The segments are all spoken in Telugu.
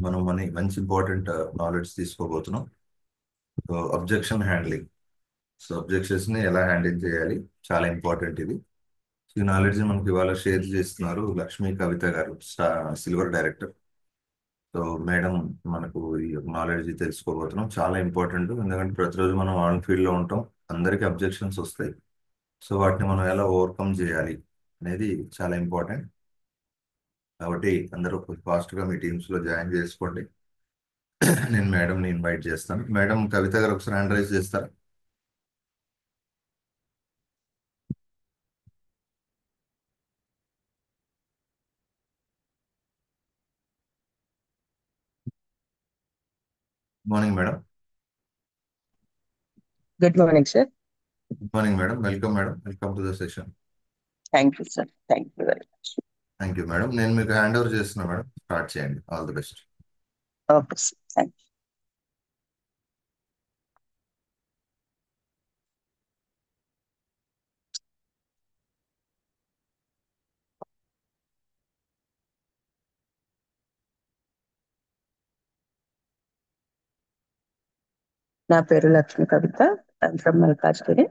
మనం మంచి ఇంపార్టెంట్ నాలెడ్జ్ తీసుకోబోతున్నాం. So objection handling. So objections ని ఎలా హ్యాండిల్ చేయాలి, చాలా ఇంపార్టెంట్ ఇది. సో ఈ నాలెడ్జ్ మనకి ఇవాళ షేర్ చేస్తున్నారు లక్ష్మీ కవిత గారు, సిల్వర్ డైరెక్టర్. సో మేడం, మనకు ఈ నాలెడ్జ్ తెలుసుకోబోతున్నాం, చాలా ఇంపార్టెంట్. ఎందుకంటే ప్రతిరోజు మనం ఆన్ ఫీల్డ్ లో ఉంటాం, అందరికీ అబ్జెక్షన్స్ వస్తాయి. సో వాటిని మనం ఎలా ఓవర్కమ్ చేయాలి అనేది చాలా ఇంపార్టెంట్. కాబట్టి అందరూ ఫాస్ట్ గా మీ టీమ్స్ లో జాయిన్ చేసుకోండి. నేను మేడంని ఇన్వైట్ చేస్తాను. మేడం కవిత గారు ఒకసారి హ్యాండ్ రైజ్ చేస్తారా? Good morning madam. Good morning, sir. Good morning madam. Welcome madam, welcome to the session. Thank you, sir. Thank you very much. Thank you madam. నేను మీకు హ్యాండ్ ఓవర్ చేస్తున్నా మేడం, స్టార్ట్ చేయండి. All the best. Okay, sir. Thank you. నా పేరు లక్ష్మి కవిత. I'm from Malkajgiri.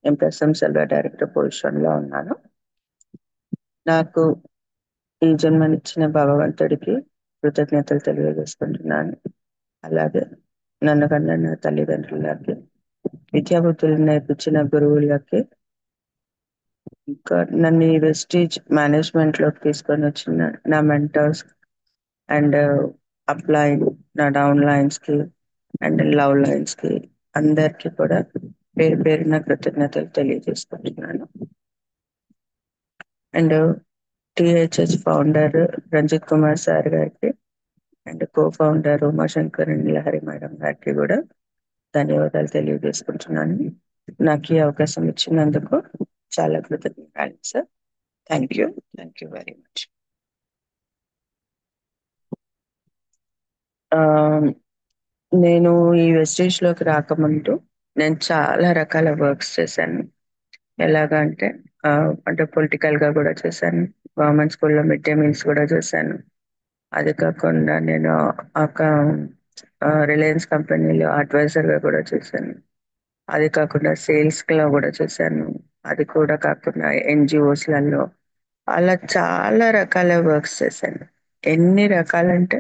నేను ప్రస్తుతం సెల్వ డైరెక్టర్ పొజిషన్లో ఉన్నాను. నాకు ఈ జన్మనిచ్చిన భగవంతుడికి కృతజ్ఞతలు తెలియజేసుకుంటున్నాను. అలాగే నన్ను కన్న నా తల్లిదండ్రులకి, విద్యాబుద్ధులు నేర్పించిన గురువులకి, ఇంకా నన్ను ఈ వెస్టీజ్ మేనేజ్మెంట్లోకి తీసుకొని వచ్చిన నా మెంటర్స్ అండ్ అప్ లైన్, నా డౌన్ లైన్స్కి అండ్ లవ్ లైన్స్కి అందరికీ కూడా పేరు పేరున కృతజ్ఞతలు తెలియజేసుకుంటున్నాను. And THH founder Ranjith Kumar sir గారికి and co founder Umashankar and Lahari madam గారికి కూడా ధన్యవాదాలు తెలియజేసుకుంటున్నాను. నాకు ఈ అవకాశం ఇచ్చినందుకు చాలా కృతజ్ఞతలు sir. Thank you very much. నేను ఈ వెస్టేజ్ లోకి రాకముందు నేను చాలా రకాల వర్క్స్ చేశాను. ఎలాగంటే అంటే పొలిటికల్ గా కూడా చేశాను, గవర్నమెంట్ స్కూల్లో మిడ్ డే మీల్స్ కూడా చేశాను. అది కాకుండా నేను ఒక రిలయన్స్ కంపెనీలో అడ్వైజర్ గా కూడా చేశాను. అది కాకుండా సేల్స్ లో కూడా చేశాను. అది కూడా కాకుండా ఎన్జిఓస్లలో అలా చాలా రకాల వర్క్స్ చేశాను. ఎన్ని రకాలంటే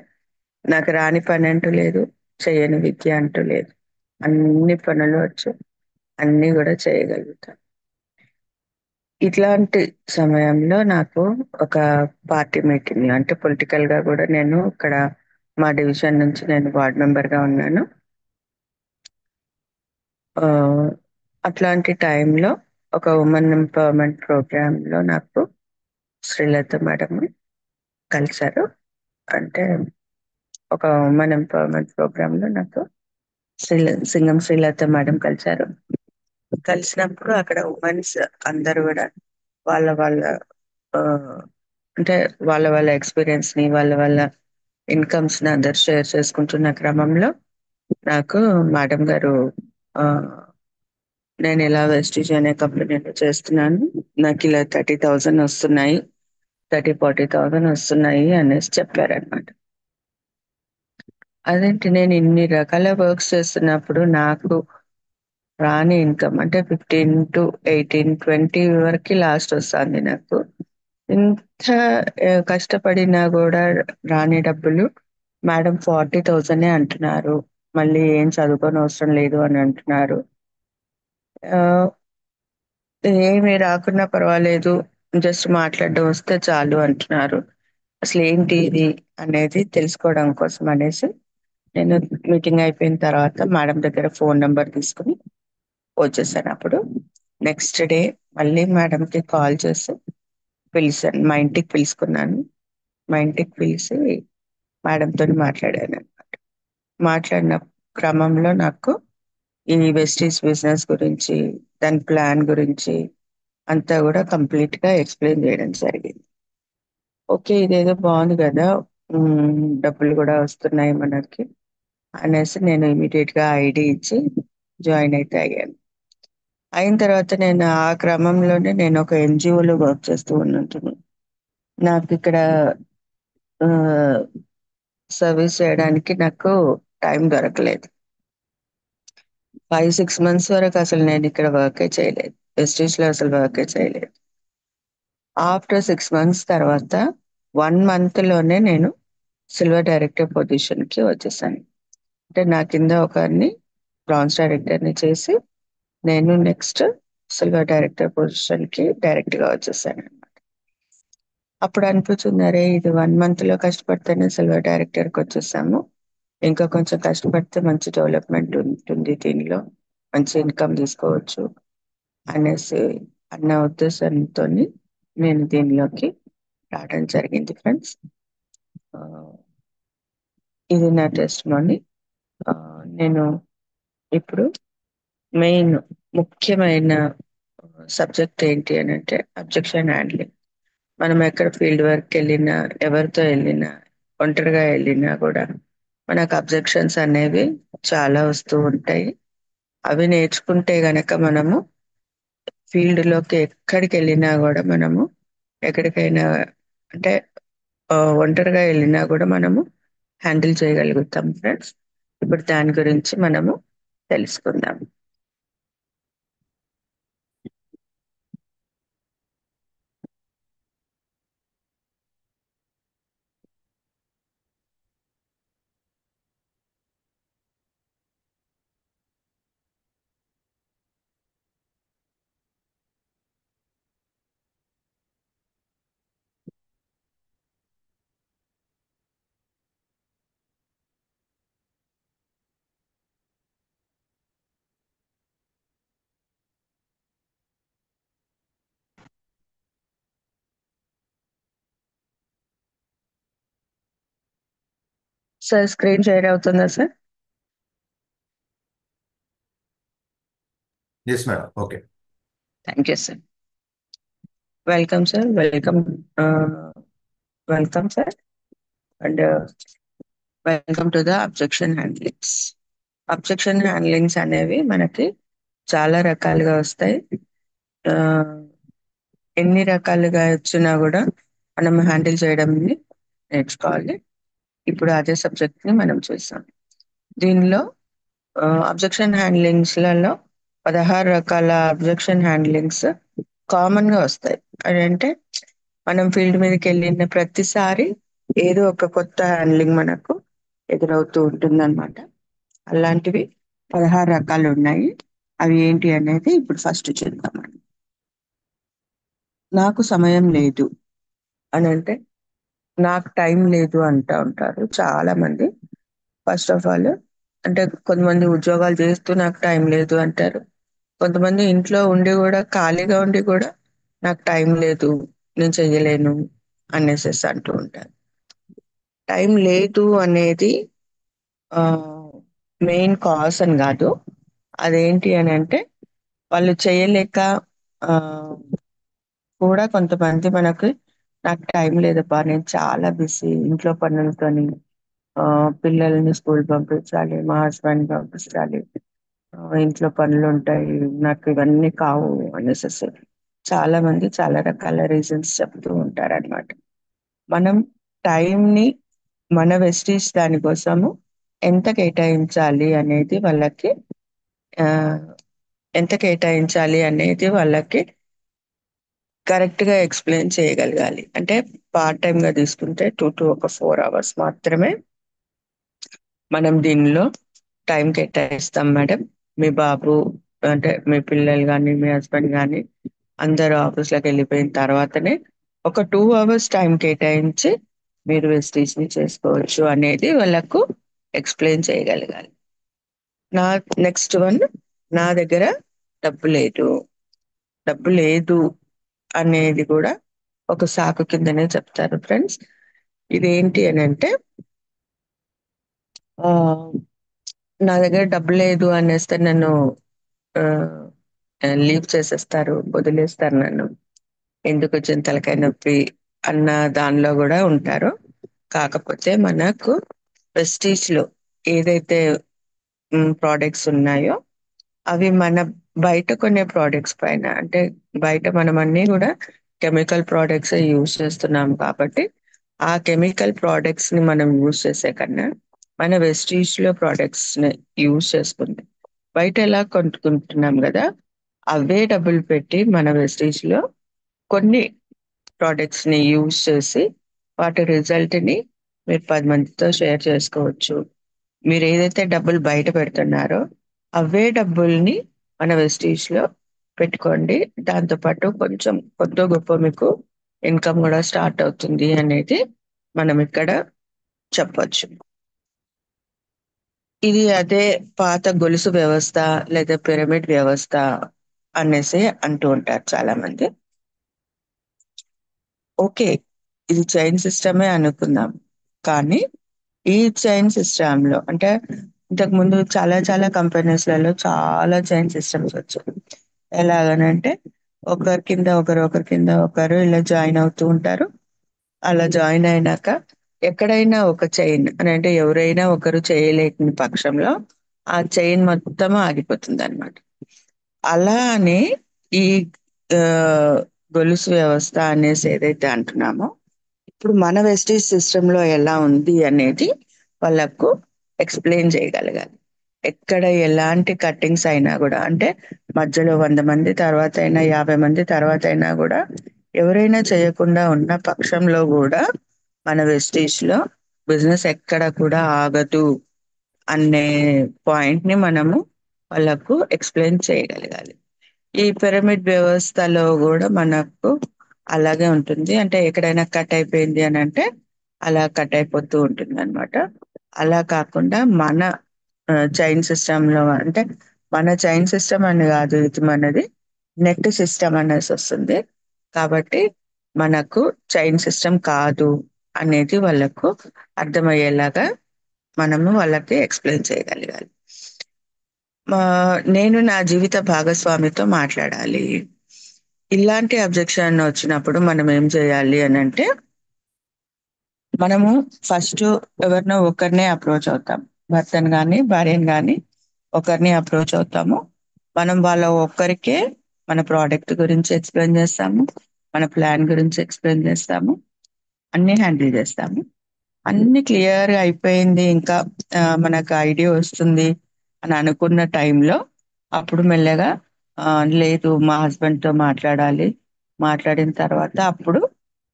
నాకు రాని పని అంటూ లేదు, చేయని విద్య అంటూ లేదు. అన్ని పనులు వచ్చు, అన్ని కూడా చేయగలుగుతాను. ఇట్లాంటి సమయంలో నాకు ఒక పార్టీ మీటింగ్ అంటే పొలిటికల్ గా కూడా నేను ఇక్కడ మా డివిజన్ నుంచి నేను వార్డ్ మెంబర్ గా ఉన్నాను. ఆ, అట్లాంటి టైంలో ఒక ఉమెన్ ఎంపవర్మెంట్ ప్రోగ్రామ్ లో నాకు శ్రీలత మేడం కలిశారు. అంటే ఒక ఉమెన్ ఎంపవర్మెంట్ ప్రోగ్రామ్ లో నాకు సింగం శ్రీలత మేడం కలిశారు. కలిసినప్పుడు అక్కడ ఉమెన్స్ అందరూ కూడా వాళ్ళ వాళ్ళ ఆ, అంటే వాళ్ళ వాళ్ళ ఎక్స్పీరియన్స్ ని, వాళ్ళ వాళ్ళ ఇన్కమ్స్ ని అందరు షేర్ చేసుకుంటున్న క్రమంలో నాకు మేడం గారు ఆ, నేను ఇలా వెస్టీజ్ అనే కంపెనీలో చేస్తున్నాను, నాకు ఇలా 30,000 వస్తున్నాయి, 40,000 వస్తున్నాయి అనేసి చెప్పారనమాట. అదేంటి, నేను ఇన్ని రకాల వర్క్స్ చేస్తున్నప్పుడు నాకు రాని ఇన్కమ్ అంటే 15 to 18, 20 వరకు లాస్ట్ వస్తుంది నాకు. ఇంత కష్టపడినా కూడా రాని డబ్బులు మేడం 40,000 అంటున్నారు. మళ్ళీ ఏం చదువుకొని అవసరం లేదు అని అంటున్నారు. ఆ, ఏమి రాకున్నా పర్వాలేదు, జస్ట్ మాట్లాడడం వస్తే చాలు అంటున్నారు. అసలు ఏంటి ఇది అనేది తెలుసుకోవడం కోసం అనేసి నేను మీటింగ్ అయిపోయిన తర్వాత మేడం దగ్గర ఫోన్ నెంబర్ తీసుకుని వచ్చేసాను. అప్పుడు నెక్స్ట్ డే మళ్ళీ మేడంకి కాల్ చేసి పిలిచాను, మా ఇంటికి పిలుచుకున్నాను. మా ఇంటికి పిలిచి మేడంతో మాట్లాడాను అనమాట. మాట్లాడిన క్రమంలో నాకు ఈ వెస్టీజ్ బిజినెస్ గురించి, దాని ప్లాన్ గురించి అంతా కూడా కంప్లీట్ గా ఎక్స్ప్లెయిన్ చేయడం జరిగింది. ఓకే, ఇదేదో బాగుంది కదా, డబ్బులు కూడా వస్తున్నాయి మనకి అనేసి నేను ఇమీడియట్ గా ఐడి ఇచ్చి జాయిన్ అయితే అయ్యాను. అయిన తర్వాత నేను ఆ క్రమంలోనే నేను ఒక ఎన్జిఓలో వర్క్ చేస్తూ ఉన్నట్టు నాకు ఇక్కడ సర్వీస్ చేయడానికి నాకు టైం దొరకలేదు. 5-6 మంత్స్ వరకు అసలు నేను ఇక్కడ వర్కే చేయలేదు. వెస్టీజ్‌లో అసలు వర్కే చేయలేదు. ఆఫ్టర్ 6 మంత్స్ తర్వాత 1 మంత్‌లోనే నేను సిల్వర్ డైరెక్టర్ పొజిషన్‌కి వచ్చేసాను. అంటే నా కింద ఒకరిని బ్రాంజ్ డైరెక్టర్‌ని చేసి, నేను నెక్స్ట్ సిల్వర్ డైరెక్టర్ పొజిషన్‌కి డైరెక్ట్‌గా వచ్చేసాననమాట. అప్పుడు అనిపించింది, అరే! ఇది 1 మంత్‌లో కష్టపడితేనే సిల్వర్ డైరెక్టర్‌కి వచ్చేసాము. ఇంకా కొంచెం కష్టపడితే మంచి డెవలప్‌మెంట్ ఉంటుంది దీనిలో. మంచి ఇన్‌కమ్ తీసుకోవచ్చు అనేసి అన్న ఉద్దేశంతోని నేను దీనిలోకి రావడం జరిగింది ఫ్రెండ్స్. ఆహ్, ఇది నా టెస్టిమోనీ. నేను ఇప్పుడు మెయిన్ ముఖ్యమైన సబ్జెక్ట్ ఏంటి అనంటే అబ్జెక్షన్ హ్యాండ్లింగ్. మనం ఎక్కడ ఫీల్డ్ వర్క్‌కెళ్ళినా, ఎవరితో ఎళ్ళినా, ఒంటరిగా ఎళ్ళినా గూడా మనకు అబ్జెక్షన్స్ అనేవి చాలా వస్తూ ఉంటాయి. అవి నేర్చుకుంటే గనక మనము ఫీల్డ్‌లోకి ఎక్కడికెళ్ళినా గూడా మనము ఎక్కడికైనా అంటే ఒంటరిగా ఎళ్ళినా గూడా మనము హ్యాండిల్ చేయగలుగుతాం ఫ్రెండ్స్. ఇప్పుడు దాని గురించి మనము తెలుసుకుందాం. సార్ స్క్రీన్ షేర్ అవుతుందా sir? Yes madam. Okay. Thank you sir. Welcome sir. Welcome sir. And welcome to the objection handlings. Objection handlings అనేవి మనకి చాలా రకాలుగా వస్తాయి. ఆహ్, ఎన్ని రకాలుగా వచ్చినా గూడా మనం హ్యాండిల్ చేయడంని నేర్చుకోవాలి. ఇప్పుడు అదే సబ్జెక్ట్‌ని మనం చూసాం. దీనిలో అబ్జెక్షన్ హ్యాండ్లింగ్స్‌లలో 16 రకాల అబ్జెక్షన్ హ్యాండ్లింగ్స్ కామన్‌గా వస్తాయి. అదంటే మనం ఫీల్డ్ మీదకెళ్ళిన ప్రతిసారి ఏదో ఒక కొత్త హ్యాండ్లింగ్ మనకు ఎదురవుతూ ఉంటుందన్నమాట. అలాంటివి 16 రకాలున్నాయి. అవి ఏంటి అనేది ఇప్పుడు ఫస్ట్ చూద్దామండి. నాకు సమయం లేదు అనంటే, నాకు టైం లేదు అంటా ఉంటారు చాలామంది. ఫస్ట్ ఆఫ్ ఆల్ అంటే కొంతమంది ఉద్యోగాలు చేస్తూ నాకు టైం లేదు అంటారు. కొంతమంది ఇంట్లో ఉండి గూడా ఖాళీగా ఉండి గూడా నాకు టైం లేదు, నేను చెయ్యలేను అనేసేసి అంటూ ఉంటారు. టైం లేదు అనేది మెయిన్ కాజ్ అని గాదు. అదేంటి అనంటే వాళ్ళు చేయలేక ఆహ్, కూడా కొంతమంది మనకి నాకు టైం లేదబ్బా! నేను చాలా బిజీ ఇంట్లో పనులతోని. పిల్లల్ని స్కూల్ పంపించాలి, మా హస్బెండ్‌ని పంపించాలి. ఇంట్లో పనులుంటాయి. నాకు ఇవన్నీ కావు అనేసేసి చాలా మంది చాలా రకాల రీజన్స్ చెప్తూ ఉంటారనమాట. మనం టైంని మన వెస్టీజ్ దాని కోసము ఎంత కేటాయించాలి అనేది వాళ్ళకి ఆహ్, ఎంత కేటాయించాలి అనేది వాళ్ళకి కరెక్ట్‌గా ఎక్స్‌ప్లెయిన్ చేయగలగాలి. అంటే పార్ట్ టైమ్‌గా తీసుకుంటే 2 to 4 అవర్స్ మాత్రమే మనం దీనిలో టైం కేటాయిస్తాం మేడం. మీ బాబు అంటే మీ పిల్లలు గాని, మీ హస్బెండ్ గాని అందరూ ఆఫీస్‌లకెళ్ళిపోయిన తర్వాతనే ఒక 2 అవర్స్ టైం కేటాయించి మీరు వెస్టీజ్‌ని చేసుకోవచ్చు అనేది వాళ్ళకు ఎక్స్‌ప్లెయిన్ చేయగలగాలి. నా నెక్స్ట్ వన్ నా దగ్గర డబ్బు లేదు. డబ్బు లేదు అనేది కూడా ఒక సాకు కిందనే చెప్తారు ఫ్రెండ్స్. ఇదేంటి అనంటే ఆహ్, నా దగ్గర డబ్బు లేదు అనేస్తే నన్ను ఆహ్, లీవ్ చేసేస్తారు, వదిలేస్తారు నన్ను. ఎందుకొచ్చిన తలకాయ నొప్పి అన్న దానిలో గూడా ఉంటారు. కాకపోతే మనకు ప్రెస్టీజ్‌లో ఏదైతే ప్రొడక్ట్స్ ఉన్నాయో అవి మన బయట కొనే ప్రొడక్ట్స్ పైన అంటే బయట మనం అన్నీ గూడా కెమికల్ ప్రొడక్ట్సే యూజ్ చేస్తున్నాం కాబట్టి ఆ కెమికల్ ప్రోడక్ట్స్ ని మనం యూజ్ చేసే కన్నా మన వెస్టీజ్ లో ప్రోడక్ట్స్ ని యూజ్ చేసుకుంది బయట ఎలా కొనుక్కుంటున్నాం కదా, అవే డబ్బులు పెట్టి మన వెస్టీజ్ లో కొన్ని ప్రోడక్ట్స్ ని యూజ్ చేసి వాటి రిజల్ట్ ని మీరు 10 మందితో షేర్ చేసుకోవచ్చు. మీరు ఏదైతే డబ్బులు బయట పెడుతున్నారో అవే డబ్బుల్ని మన వెస్టీజ్ లో పెట్టుకోండి. దాంతో పాటు కొంచెం కొద్ది గొప్ప మీకు ఇన్కమ్ కూడా స్టార్ట్ అవుతుంది అనేది మనం ఇక్కడ చెప్పొచ్చు. ఇది అదే పాత గొలుసు వ్యవస్థ లేదా పిరమిడ్ వ్యవస్థ అనేసి అంటూ ఉంటారు చాలా మంది. ఓకే, ఇది చైన్ సిస్టమే అనుకుందాం, కానీ ఈ చైన్ సిస్టమ్ లో అంటే ఇంతకు ముందు చాలా చాలా కంపెనీస్లలో చాలా చైన్ సిస్టమ్స్ వచ్చాయి. ఎలాగనంటే ఒకరి కింద ఒకరు ఒకరి కింద ఒకరు ఇలా జాయిన్ అవుతూ ఉంటారు. అలా జాయిన్ అయినాక ఎక్కడైనా ఒక చైన్ అని అంటే ఎవరైనా ఒకరు చేయలేని పక్షంలో ఆ చైన్ మొత్తం ఆగిపోతుంది అనమాట. అలానే ఈ ఆ, గొలుసు వ్యవస్థ అనేసి ఏదైతే అంటున్నామో ఇప్పుడు మన వెస్టీజ్ సిస్టమ్ లో ఎలా ఉంది అనేది వాళ్ళకు ఎక్స్ప్లెయిన్ చేయగలగాలి. ఎక్కడ ఎలాంటి కట్టింగ్స్ అయినా కూడా అంటే మధ్యలో 100 మంది తర్వాత అయినా 50 మంది తర్వాత అయినా కూడా ఎవరైనా చేయకుండా ఉన్న పక్షంలో కూడా మన వెస్టీజ్ లో బిజినెస్ ఎక్కడ కూడా ఆగదు అనే పాయింట్ ని మనము వాళ్ళకు ఎక్స్ప్లెయిన్ చేయగలగాలి. ఈ పిరమిడ్ వ్యవస్థలో కూడా మనకు అలాగే ఉంటుంది. అంటే ఎక్కడైనా కట్ అయిపోయింది అని అంటే అలా కట్ అయిపోతూ ఉంటుంది అనమాట. అలా కాకుండా మన చైన్ సిస్టమ్ లో అంటే మన చైన్ సిస్టమ్ అని కాదు, ఇది మనది నెట్ సిస్టమ్ అనేసి వస్తుంది. కాబట్టి మనకు చైన్ సిస్టమ్ కాదు అనేది వాళ్ళకు అర్థమయ్యేలాగా మనము వాళ్ళకి ఎక్స్ప్లెయిన్ చేయగలగాలి. నేను నా జీవిత భాగస్వామితో మాట్లాడాలి. ఇలాంటి అబ్జెక్షన్ వచ్చినప్పుడు మనం ఏం చేయాలి అని అంటే మనము ఫస్ట్ ఎవరినో ఒకరినే అప్రోచ్ అవుతాం. భర్తను కానీ భార్యను కానీ ఒకరిని అప్రోచ్ అవుతాము. మనం వాళ్ళ ఒక్కరికే మన ప్రోడక్ట్ గురించి ఎక్స్ప్లెయిన్ చేస్తాము, మన ప్లాన్ గురించి ఎక్స్ప్లెయిన్ చేస్తాము, అన్ని హ్యాండిల్ చేస్తాము. అన్ని క్లియర్గా అయిపోయింది, ఇంకా మనకు ఐడియా వస్తుంది అని అనుకున్న టైంలో అప్పుడు మెల్లగా లేదు మా హస్బెండ్తో మాట్లాడాలి, మాట్లాడిన తర్వాత అప్పుడు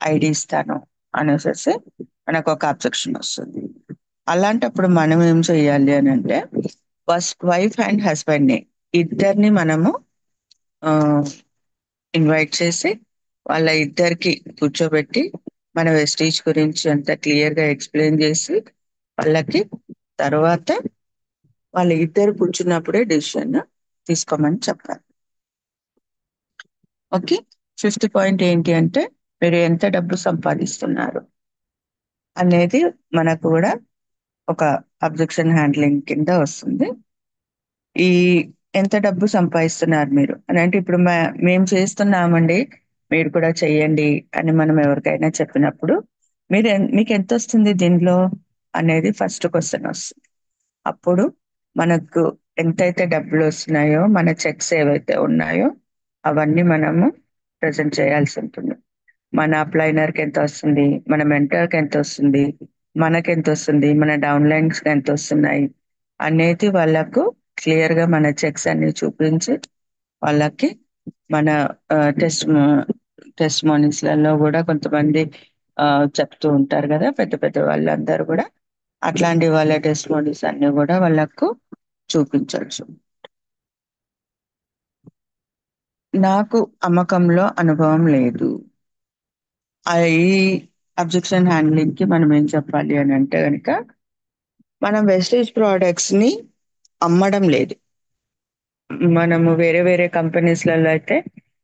ఐడి ఇస్తాను అనేసి మనకు ఒక అబ్జెక్షన్ వస్తుంది. అలాంటప్పుడు మనం ఏం చెయ్యాలి అని అంటే ఫస్ట్ వైఫ్ అండ్ హస్బెండ్ని ఇద్దరిని మనము ఇన్వైట్ చేసి వాళ్ళ ఇద్దరికి కూర్చోబెట్టి మన వెస్టీజ్ గురించి అంతా క్లియర్గా ఎక్స్ప్లెయిన్ చేసి వాళ్ళకి తర్వాత వాళ్ళ ఇద్దరు కూర్చున్నప్పుడే డెసిషన్ తీసుకోమని చెప్పాలి. ఓకే, ఫిఫ్త్ పాయింట్ ఏంటి అంటే మీరు ఎంత డబ్బు సంపాదిస్తున్నారు అనేది మనకు కూడా ఒక అబ్జెక్షన్ హ్యాండ్లింగ్ కింద వస్తుంది. ఈ ఎంత డబ్బు సంపాదిస్తున్నారు మీరు అని అంటే ఇప్పుడు మేము చేస్తున్నామండి మీరు కూడా చెయ్యండి అని మనం ఎవరికైనా చెప్పినప్పుడు మీకు ఎంత వస్తుంది దీనిలో అనేది ఫస్ట్ క్వశ్చన్ వస్తుంది. అప్పుడు మనకు ఎంతైతే డబ్బులు వస్తున్నాయో మన చెక్స్ ఏవైతే ఉన్నాయో అవన్నీ మనము ప్రజెంట్ చేయాల్సి ఉంటుంది. మన అప్లైనర్కి ఎంత వస్తుంది, మన మెంటర్కి ఎంత వస్తుంది, మనకి ఎంత వస్తుంది, మన డౌన్లైన్స్కి ఎంత వస్తున్నాయి అనేది వాళ్ళకు క్లియర్గా మన చెక్స్ అన్ని చూపించి వాళ్ళకి మన టెస్ట్ టెస్టిమోనీస్లలో కూడా కొంతమంది చెప్తూ ఉంటారు కదా పెద్ద పెద్ద వాళ్ళందరూ కూడా, అట్లాంటి వాళ్ళ టెస్టిమోనీస్ అన్ని కూడా వాళ్ళకు చూపించవచ్చు. నాకు అమ్మకంలో అనుభవం లేదు. ఈ అబ్జెక్షన్ హ్యాండ్లింగ్ కి మనం ఏం చెప్పాలి అని అంటే కనుక మనం వెస్టేజ్ ప్రోడక్ట్స్ ని అమ్మడం లేదు. మనము వేరే వేరే కంపెనీస్లలో అయితే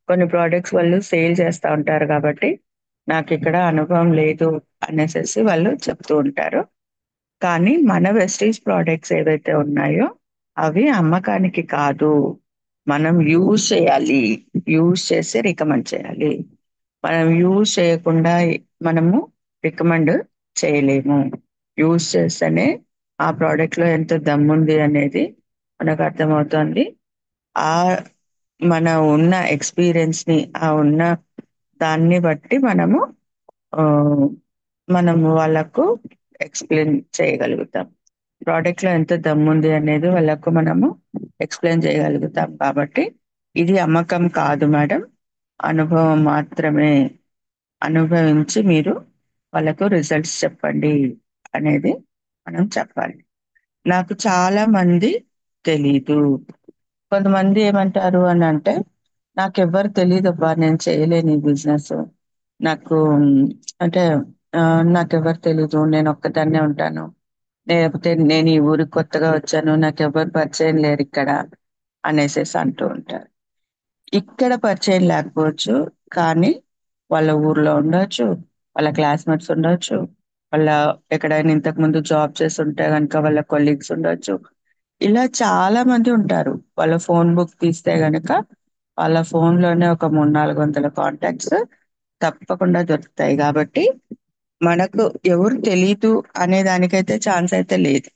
కొన్ని ప్రోడక్ట్స్ వాళ్ళు సేల్ చేస్తూ ఉంటారు కాబట్టి నాకు ఇక్కడ అనుభవం లేదు అనేసి వాళ్ళు చెప్తూ ఉంటారు. కానీ మన వెస్టేజ్ ప్రోడక్ట్స్ ఏవైతే ఉన్నాయో అవి అమ్మకానికి కాదు, మనం యూజ్ చేయాలి, యూజ్ చేసి రికమెండ్ చేయాలి. మనం యూజ్ చేయకుండా మనము రికమెండ్ చేయలేము. యూజ్ చేస్తేనే ఆ ప్రోడక్ట్ లో ఎంత దమ్ముంది అనేది మనకు అర్థమవుతుంది. ఆ మన ఉన్న ఎక్స్పీరియన్స్ ని ఆ ఉన్న దాన్ని బట్టి మనము మనం వాళ్ళకు ఎక్స్ప్లెయిన్ చేయగలుగుతాం. ప్రోడక్ట్ లో ఎంత దమ్ముంది అనేది వాళ్ళకు మనము ఎక్స్ప్లెయిన్ చేయగలుగుతాం. కాబట్టి ఇది అమ్మకం కాదు మేడం, అనుభవం మాత్రమే. అనుభవించి మీరు వాళ్ళకు రిజల్ట్స్ చెప్పండి అనేది మనం చెప్పాలి. నాకు చాలా మంది తెలీదు. కొంతమంది ఏమంటారు అని అంటే, నాకెవ్వరు తెలీదబ్బా, నేను చేయలేను ఈ బిజినెస్. నాకు అంటే ఆ, నాకెవ్వరు తెలీదు, నేను ఒక్కదాన్నే ఉంటాను, లేకపోతే నేను ఈ ఊరికి కొత్తగా వచ్చాను, నాకెవ్వరు పరిచయం లేరు ఇక్కడ అనేసేసి అంటూ ఉంటారు. ఇక్కడ పరిచయం లేకపోవచ్చు, కానీ వాళ్ళ ఊర్లో ఉండొచ్చు, వాళ్ళ క్లాస్మేట్స్ ఉండొచ్చు, వాళ్ళ ఎక్కడైనా ఇంతకు ముందు జాబ్ చేసి ఉంటే కనుక వాళ్ళ కొలీగ్స్ ఉండొచ్చు. ఇలా చాలా మంది ఉంటారు. వాళ్ళ ఫోన్ బుక్ తీస్తే గనక వాళ్ళ ఫోన్ లోనే ఒక 300-400 కాంటాక్ట్స్ తప్పకుండా దొరుకుతాయి. కాబట్టి మనకు ఎవరు తెలీదు అనే దానికైతే ఛాన్స్ అయితే లేదు.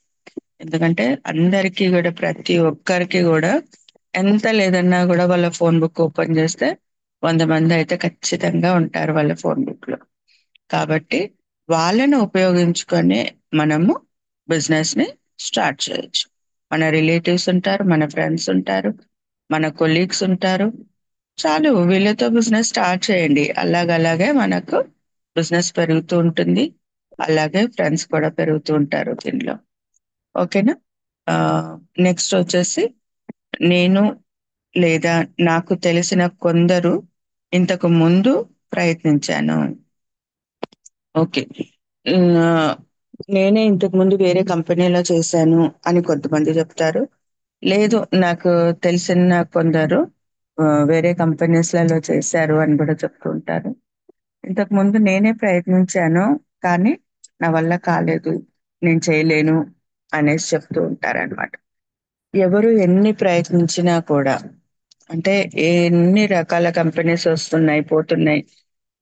ఎందుకంటే అందరికీ కూడా, ప్రతి ఒక్కరికి కూడా ఎంత లేదన్నా కూడా వాళ్ళ ఫోన్ బుక్ ఓపెన్ చేస్తే 100 మంది అయితే ఖచ్చితంగా ఉంటారు వాళ్ళ ఫోన్ బుక్ లో. కాబట్టి వాళ్ళని ఉపయోగించుకొని మనము బిజినెస్ ని స్టార్ట్ చేయొచ్చు. మన రిలేటివ్స్ ఉంటారు, మన ఫ్రెండ్స్ ఉంటారు, మన కొలీగ్స్ ఉంటారు. చాలు, వీళ్ళతో బిజినెస్ స్టార్ట్ చేయండి. అలాగలాగే మనకు బిజినెస్ పెరుగుతూ ఉంటుంది. అలాగే ఫ్రెండ్స్ కూడా పెరుగుతూ ఉంటారు దీనిలో. ఓకేనా? నెక్స్ట్ వచ్చేసి, నేను లేదా నాకు తెలిసిన కొందరు ఇంతకు ముందు ప్రయత్నించాను. ఓకే. ఆ, నేనే ఇంతకు ముందు వేరే కంపెనీలో చేశాను అని కొంతమంది చెప్తారు. లేదు, నాకు తెలిసిన కొందరు వేరే కంపెనీస్లలో చేశారు అని కూడా చెప్తూ ఉంటారు. ఇంతకు ముందు నేనే ప్రయత్నించాను, కానీ నా వల్ల కాలేదు, నేను చేయలేను అనేసి చెప్తూ ఉంటారన్నమాట. ఎవరు ఎన్ని ప్రయత్నించినా కూడా, అంటే ఎన్ని రకాల కంపెనీస్ వస్తున్నాయి పోతున్నాయి,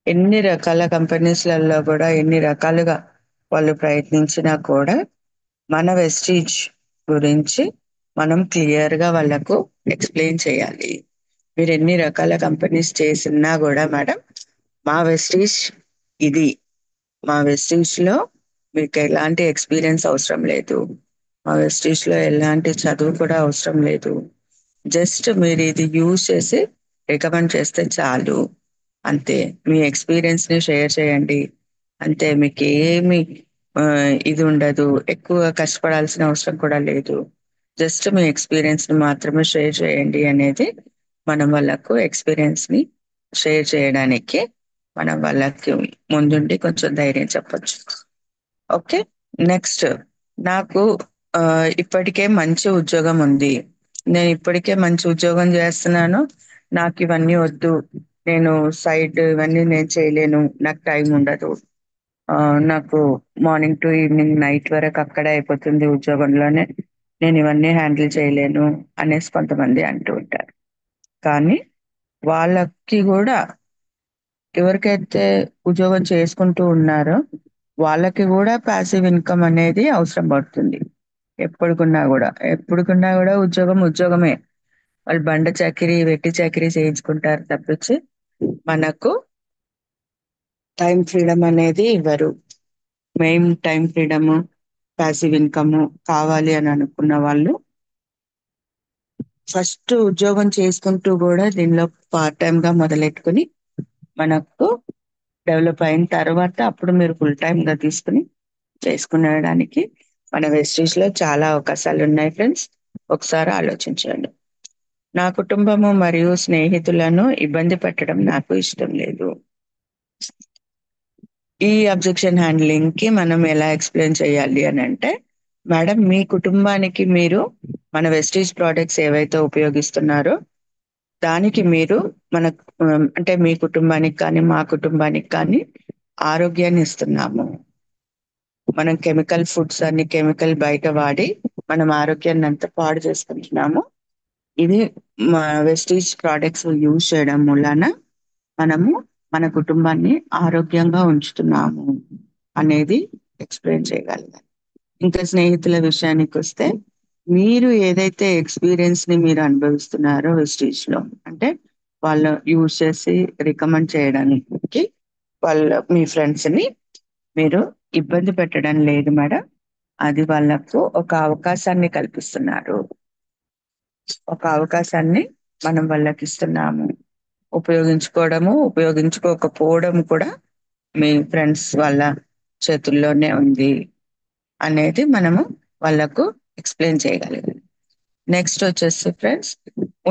ఎన్ని రకాల కంపెనీస్లలో కూడా ఎన్ని రకాలుగా వాళ్ళు ప్రయత్నించినా కూడా మన వెస్టీజ్ గురించి మనం క్లియర్ గా వాళ్ళకు ఎక్స్ప్లెయిన్ చేయాలి. మీరు ఎన్ని రకాల కంపెనీస్ చేసినా కూడా మేడం, మా వెస్టీజ్ ఇది, మా వెస్టీజ్ లో మీకు ఎలాంటి ఎక్స్పీరియన్స్ అవసరం లేదు, మా వెస్టీజ్ లో ఎలాంటి చదువు కూడా అవసరం లేదు. జస్ట్ మీరు ఇది యూజ్ చేసి రికమెండ్ చేస్తే చాలు, అంతే. మీ ఎక్స్పీరియన్స్ ని షేర్ చేయండి, అంతే. మీకు ఏమి ఆ, ఇది ఉండదు, ఎక్కువ కష్టపడాల్సిన అవసరం కూడా లేదు. జస్ట్ మీ ఎక్స్పీరియన్స్ ని మాత్రమే షేర్ చేయండి అనేది మనం వాళ్ళకు ఎక్స్పీరియన్స్ ని షేర్ చేయడానికి మనం వాళ్ళకి ముందుండి కొంచెం ధైర్యం చెప్పొచ్చు. ఓకే. నెక్స్ట్, నాకు ఆ, ఇప్పటికే మంచి ఉద్యోగం ఉంది, నేను ఇప్పటికే మంచి ఉద్యోగం చేస్తున్నాను, నాకు ఇవన్నీ వద్దు, నేను సైడ్ ఇవన్నీ నేను చేయలేను, నాకు టైం ఉండదు, ఆ, నాకు మార్నింగ్ టు ఈవినింగ్ నైట్ వరకు అక్కడే అయిపోతుంది ఉద్యోగంలోనే, నేను ఇవన్నీ హ్యాండిల్ చేయలేను అనేసి కొంతమంది అంటూ ఉంటారు. కానీ వాళ్ళకి కూడా, ఎవరికైతే ఉద్యోగం చేసుకుంటూ ఉన్నారో వాళ్ళకి కూడా ప్యాసివ్ ఇన్కమ్ అనేది అవసరం పడుతుంది. ఎప్పటికున్నా కూడా ఉద్యోగం ఉద్యోగమే. వాళ్ళు బండ చాకిరీ వెట్టి చాకిరీ చేయించుకుంటారు తప్పించి మనకు టైం ఫ్రీడమ్ అనేది ఇవ్వరు. Main time freedom, passive income కావాలి అని అనుకున్న వాళ్ళు ఫస్ట్ ఉద్యోగం చేసుకుంటూ కూడా దీనిలో పార్ట్ టైం గా మొదలెట్టుకుని మనకు డెవలప్ అయిన తర్వాత అప్పుడు మీరు ఫుల్ టైం గా తీసుకుని చేసుకునేడానికి మన వెస్టీజ్ లో చాలా అవకాశాలు ఉన్నాయి ఫ్రెండ్స్. ఒకసారి ఆలోచించండి. నా కుటుంబము మరియు స్నేహితులను ఇబ్బంది పెట్టడం నాకు ఇష్టం లేదు. ఈ అబ్జెక్షన్ హ్యాండ్లింగ్ కి మనం ఎలా ఎక్స్ప్లెయిన్ చేయాలి అని అంటే, మేడం, మీ కుటుంబానికి మీరు మన వెస్టీజ్ ప్రోడక్ట్స్ ఏవైతే ఉపయోగిస్తున్నారో దానికి మీరు మన అంటే మీ కుటుంబానికి కానీ మా కుటుంబానికి కానీ ఆరోగ్యాన్ని ఇస్తున్నాము. మనం కెమికల్ ఫుడ్స్ అన్ని కెమికల్ బయట వాడి మనం ఆరోగ్యాన్ని అంతా పాడు చేసుకుంటున్నాము. ఇది మా వెస్టీజ్ ప్రోడక్ట్స్ యూజ్ చేయడం వలన మనము మన కుటుంబాన్ని ఆరోగ్యంగా ఉంచుతున్నాము అనేది ఎక్స్ప్లెయిన్ చేయగలగాలి. ఇంకా స్నేహితుల విషయానికి వస్తే, మీరు ఏదైతే ఎక్స్పీరియన్స్ ని మీరు అనుభవిస్తున్నారో వెస్టీజ్ లో, అంటే వాళ్ళు యూజ్ చేసి రికమెండ్ చేయడానికి వాళ్ళ మీ ఫ్రెండ్స్ ని మీరు ఇబ్బంది పెట్టడం లేదు మేడం. అది వాళ్ళకు ఒక అవకాశాన్ని కల్పిస్తున్నారు. ఒక అవకాశాన్ని మనం వాళ్ళకి ఇస్తున్నాము. ఉపయోగించుకోవడము, ఉపయోగించుకోకపోవడం కూడా మీ ఫ్రెండ్స్ వాళ్ళ చేతుల్లోనే ఉంది అనేది మనము వాళ్ళకు ఎక్స్ప్లెయిన్ చేయగలగాలి. నెక్స్ట్ వచ్చేసి ఫ్రెండ్స్,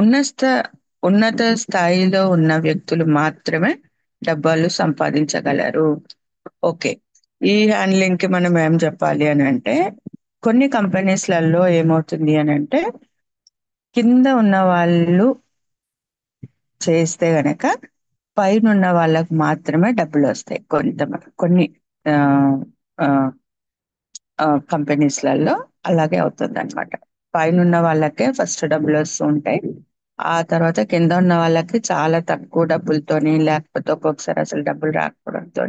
ఉన్నత ఉన్నత స్థాయిలో ఉన్న వ్యక్తులు మాత్రమే డబ్బాలు సంపాదించగలరు. ఓకే, ఈ హ్యాండ్లింగ్ కి మనం ఏం చెప్పాలి అని అంటే, కొన్ని కంపెనీస్లలో ఏమవుతుంది అని అంటే, కింద ఉన్న వాళ్ళు చేస్తే గనక పైన ఉన్న వాళ్ళకు మాత్రమే డబ్బులు వస్తాయి. కొన్ని కంపెనీస్లలో అలాగే అవుతుంది అనమాట. పైన ఉన్న వాళ్ళకే ఫస్ట్ డబ్బులు వస్తూ ఉంటాయి. ఆ తర్వాత కింద ఉన్న వాళ్ళకి చాలా తక్కువ డబ్బులతోని, లేకపోతే ఒక్కొక్కసారి అసలు డబ్బులు రాకపోవడంతో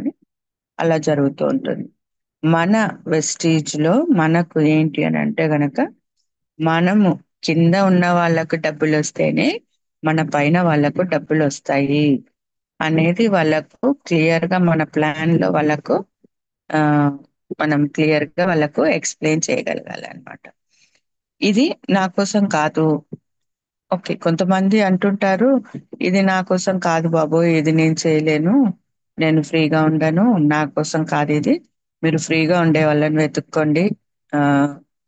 అలా జరుగుతూ ఉంటుంది. మన వెస్టీజ్ లో మనకు ఏంటి అని అంటే గనక, మనము కింద ఉన్న వాళ్ళకు డబ్బులు వస్తేనే మన పైన వాళ్ళకు డబ్బులు వస్తాయి అనేది వాళ్ళకు క్లియర్ గా మన ప్లాన్ లో వాళ్ళకు ఆ మనం క్లియర్ గా వాళ్ళకు ఎక్స్ప్లెయిన్ చేయగలగాలి అన్నమాట. ఇది నా కోసం కాదు. ఓకే, కొంతమంది అంటుంటారు, ఇది నా కోసం కాదు బాబు, ఇది నేను చేయలేను, నేను ఫ్రీగా ఉండను, నా కోసం కాదు ఇది, మీరు ఫ్రీగా ఉండే వాళ్ళని వెతుక్కోండి ఆ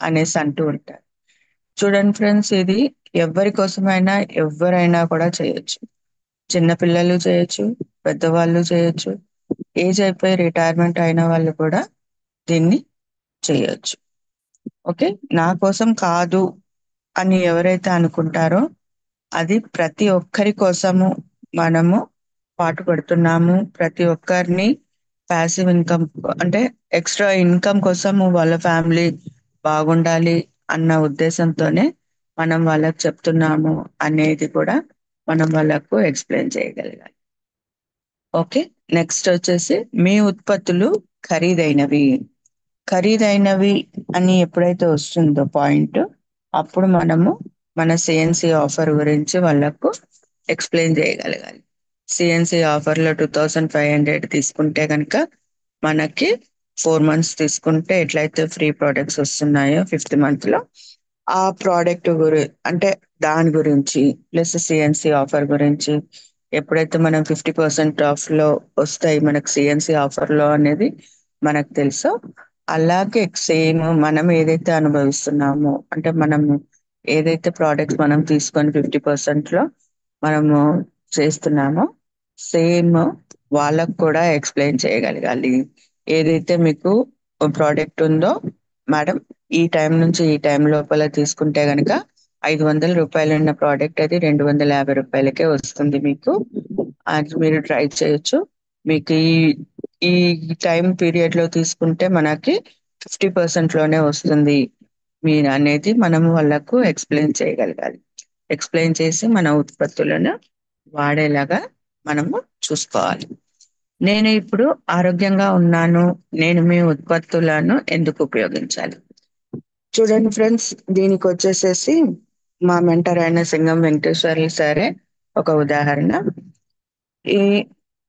అనేసి అంటూ ఉంటారు. చూడండి ఫ్రెండ్స్, ఇది ఎవరి కోసమైనా ఎవరైనా కూడా చేయొచ్చు. చిన్నపిల్లలు చేయొచ్చు, పెద్దవాళ్ళు చేయొచ్చు, ఏజ్ అయిపోయి రిటైర్మెంట్ అయిన వాళ్ళు కూడా దీన్ని చేయొచ్చు. ఓకే, నా కోసం కాదు అని ఎవరైతే అనుకుంటారో, అది ప్రతి ఒక్కరి కోసము మనము పాటుపడుతున్నాము. ప్రతి ఒక్కరిని ప్యాసివ్ ఇన్కమ్ అంటే ఎక్స్ట్రా ఇన్కమ్ కోసము వాళ్ళ ఫ్యామిలీ బాగుండాలి అన్న ఉద్దేశంతోనే మనం వాళ్ళకి చెప్తున్నాము అనేది కూడా మనం వాళ్ళకు ఎక్స్ప్లెయిన్ చేయగలగాలి. ఓకే, నెక్స్ట్ వచ్చేసి మీ ఉత్పత్తులు ఖరీదైనవి. ఖరీదైనవి అని ఎప్పుడైతే వస్తుందో పాయింట్, అప్పుడు మనము మన సిఎన్సి ఆఫర్ గురించి వాళ్ళకు ఎక్స్ప్లెయిన్ చేయగలగాలి. సిఎన్సి ఆఫర్లో 2500 తీసుకుంటే కనుక మనకి 4 months తీసుకుంటే ఎట్లయితే ఫ్రీ ప్రోడక్ట్స్ వస్తున్నాయో ఫిఫ్త్ మంత్ లో, ఆ ప్రోడక్ట్ అంటే దాని గురించి ప్లస్ సిఎన్సి ఆఫర్ గురించి ఎప్పుడైతే మనం 50% ఆఫ్ లో వస్తాయి మనకు సిఎన్సి ఆఫర్ లో అనేది మనకు తెలుసో, అలాగే సేమ్ మనం ఏదైతే అనుభవిస్తున్నామో, అంటే మనము ఏదైతే ప్రోడక్ట్స్ మనం తీసుకొని 50% లో మనము చేస్తున్నామో, సేమ్ వాళ్ళకు కూడా ఎక్స్ప్లెయిన్ చేయగలగాలి. ఏదైతే మీకు ప్రోడక్ట్ ఉందో మేడం, ఈ టైం నుంచి ఈ టైం లోపల తీసుకుంటే గనక 500 రూపాయలు ఉన్న ప్రోడక్ట్ అది 250 రూపాయలకే వస్తుంది మీకు. అది మీరు ట్రై చేయొచ్చు. మీకు ఈ టైం పీరియడ్ లో తీసుకుంటే మనకి 50% లోనే వస్తుంది మీరు అనేది మనము వాళ్ళకు ఎక్స్ప్లెయిన్ చేయగలగాలి. ఎక్స్ప్లెయిన్ చేసి మన ఉత్పత్తులను వాడేలాగా మనము చూసుకోవాలి. నేను ఇప్పుడు ఆరోగ్యంగా ఉన్నాను, నేను మీ ఉత్పత్తులను ఎందుకు ఉపయోగించాలి? చూడండి ఫ్రెండ్స్, దీనికి వచ్చేసేసి మా మెంటర్ అయిన సింగం వెంకటేశ్వర్లు సరే ఒక ఉదాహరణ. ఈ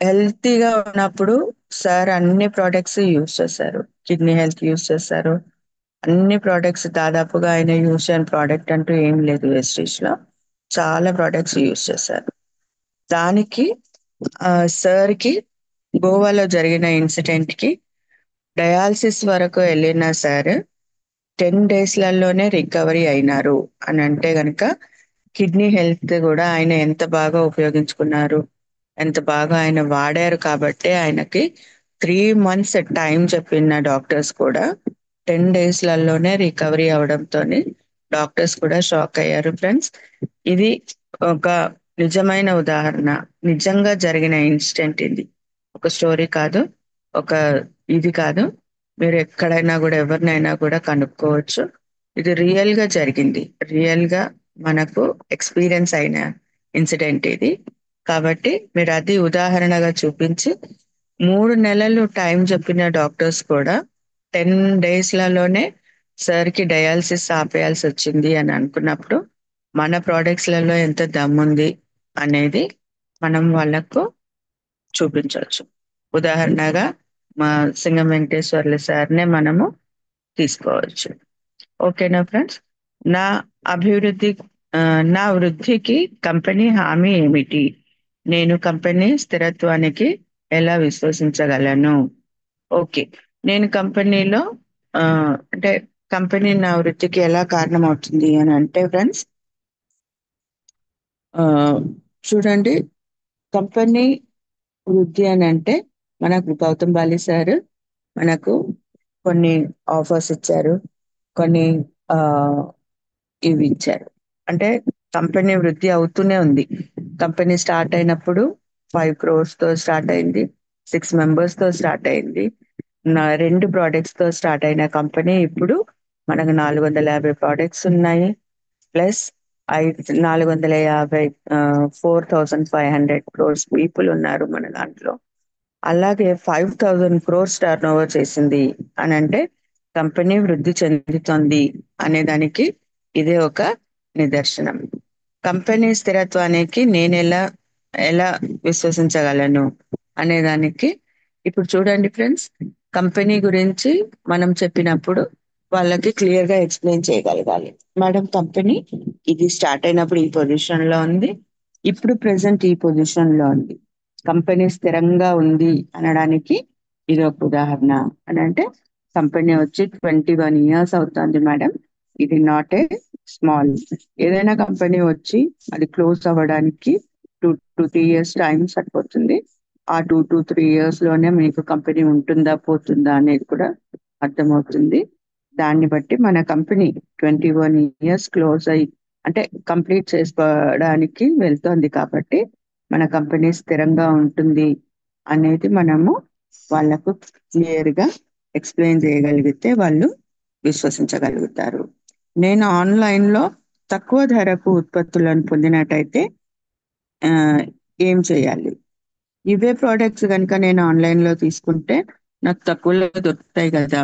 హెల్తీగా ఉన్నప్పుడు సార్ అన్ని ప్రోడక్ట్స్ యూజ్ చేశారు. కిడ్నీ హెల్త్ యూజ్ చేశారు. అన్ని ప్రోడక్ట్స్ దాదాపుగా ఆయన యూజ్ చేయని ప్రోడక్ట్ అంటూ ఏం లేదు వెస్టీజ్ లో. చాలా ప్రోడక్ట్స్ యూజ్ చేశారు. దానికి సార్ కి గోవాలో జరిగిన ఇన్సిడెంట్ కి డయాలసిస్ వరకు వెళ్ళిన సార్ 10 days రికవరీ అయినారు అని అంటే గనక, కిడ్నీ హెల్త్ కూడా ఆయన ఎంత బాగా ఉపయోగించుకున్నారు, ఎంత బాగా ఆయన వాడారు కాబట్టి ఆయనకి 3 months టైం చెప్పిన డాక్టర్స్ కూడా 10 days రికవరీ అవడంతో డాక్టర్స్ కూడా షాక్ అయ్యారు ఫ్రెండ్స్. ఇది ఒక నిజమైన ఉదాహరణ, నిజంగా జరిగిన ఇన్సిడెంట్. ఇది ఒక స్టోరీ కాదు, ఒక ఇది కాదు. మీరు ఎక్కడైనా కూడా ఎవరినైనా కూడా కనుక్కోవచ్చు. ఇది రియల్ గా జరిగింది, రియల్ గా మనకు ఎక్స్పీరియన్స్ అయిన ఇన్సిడెంట్ ఇది. కాబట్టి మీరు అది ఉదాహరణగా చూపించి, 3 నెలలు టైం చెప్పిన డాక్టర్స్ కూడా 10 days సార్ కి డయాలసిస్ ఆపేయాల్సి వచ్చింది అని అనుకున్నప్పుడు, మన products లలో ఎంత దమ్ముంది అనేది మనం వాళ్ళకు చూపించవచ్చు. ఉదాహరణగా మా సింగం వెంకటేశ్వర్లు సార్నే మనము తీసుకోవచ్చు. ఓకేనా ఫ్రెండ్స్? నా అభివృద్ధి నా వృద్ధికి కంపెనీ హామీ ఏమిటి? నేను కంపెనీ స్థిరత్వానికి ఎలా విశ్వసించగలను? ఓకే. నేను కంపెనీలో అంటే కంపెనీ నా వృద్ధికి ఎలా కారణమవుతుంది అని అంటే ఫ్రెండ్స్, చూడండి, కంపెనీ వృద్ధి అని అంటే మనకు గౌతమ్ బాలి సార్ మనకు కొన్ని ఆఫర్స్ ఇచ్చారు, కొన్ని ఆ ఇవి ఇచ్చారు. అంటే కంపెనీ వృద్ధి అవుతూనే ఉంది. కంపెనీ స్టార్ట్ అయినప్పుడు 5 crores తో స్టార్ట్ అయింది, 6 members తో స్టార్ట్ అయింది. 2 products తో స్టార్ట్ అయిన కంపెనీ ఇప్పుడు మనకు 450 products ఉన్నాయి. ప్లస్ 450 4,500 crores పీపుల్ ఉన్నారు మన దాంట్లో. అలాగే 5,000 crores టర్న్ ఓవర్ చేసింది అని అంటే కంపెనీ వృద్ధి చెందుతుంది అనే దానికి ఇదే ఒక నిదర్శనం. కంపెనీ స్థిరత్వానికి నేను ఎలా ఎలా విశ్వసించగలను అనే దానికి ఇప్పుడు చూడండి ఫ్రెండ్స్, కంపెనీ గురించి మనం చెప్పినప్పుడు వాళ్ళకి క్లియర్ గా ఎక్స్ప్లెయిన్ చేయగలగాలి. మేడం, కంపెనీ ఇది స్టార్ట్ అయినప్పుడు ఈ పొజిషన్ లో ఉంది, ఇప్పుడు ప్రెసెంట్ ఈ పొజిషన్ లో ఉంది. కంపెనీ స్థిరంగా ఉంది అనడానికి ఇది ఒక ఉదాహరణ. అని అంటే కంపెనీ వచ్చి 21 years అవుతుంది మేడం. ఇది నాట్ ఏ స్మాల్. ఏదైనా కంపెనీ వచ్చి అది క్లోజ్ అవ్వడానికి 2 to 3 years టైం సరిపోతుంది. ఆ 2 to 3 years లోనే మీకు కంపెనీ ఉంటుందా పోతుందా అనేది కూడా అర్థమవుతుంది. దాన్ని బట్టి మన కంపెనీ 21 years క్లోజ్ అయ్యి అంటే కంప్లీట్ చేసుకోవడానికి వెళ్తోంది కాబట్టి మన కంపెనీ స్థిరంగా ఉంటుంది అనేది మనము వాళ్ళకు క్లియర్ గా ఎక్స్ప్లెయిన్ చేయగలిగితే వాళ్ళు విశ్వసించగలుగుతారు. నేను ఆన్లైన్ లో తక్కువ ధరకు ఉత్పత్తులను పొందినట్టయితే ఏం చేయాలి? ఇవే ప్రోడక్ట్స్ కనుక నేను ఆన్లైన్ లో తీసుకుంటే నాకు తక్కువలో దొరుకుతాయి కదా,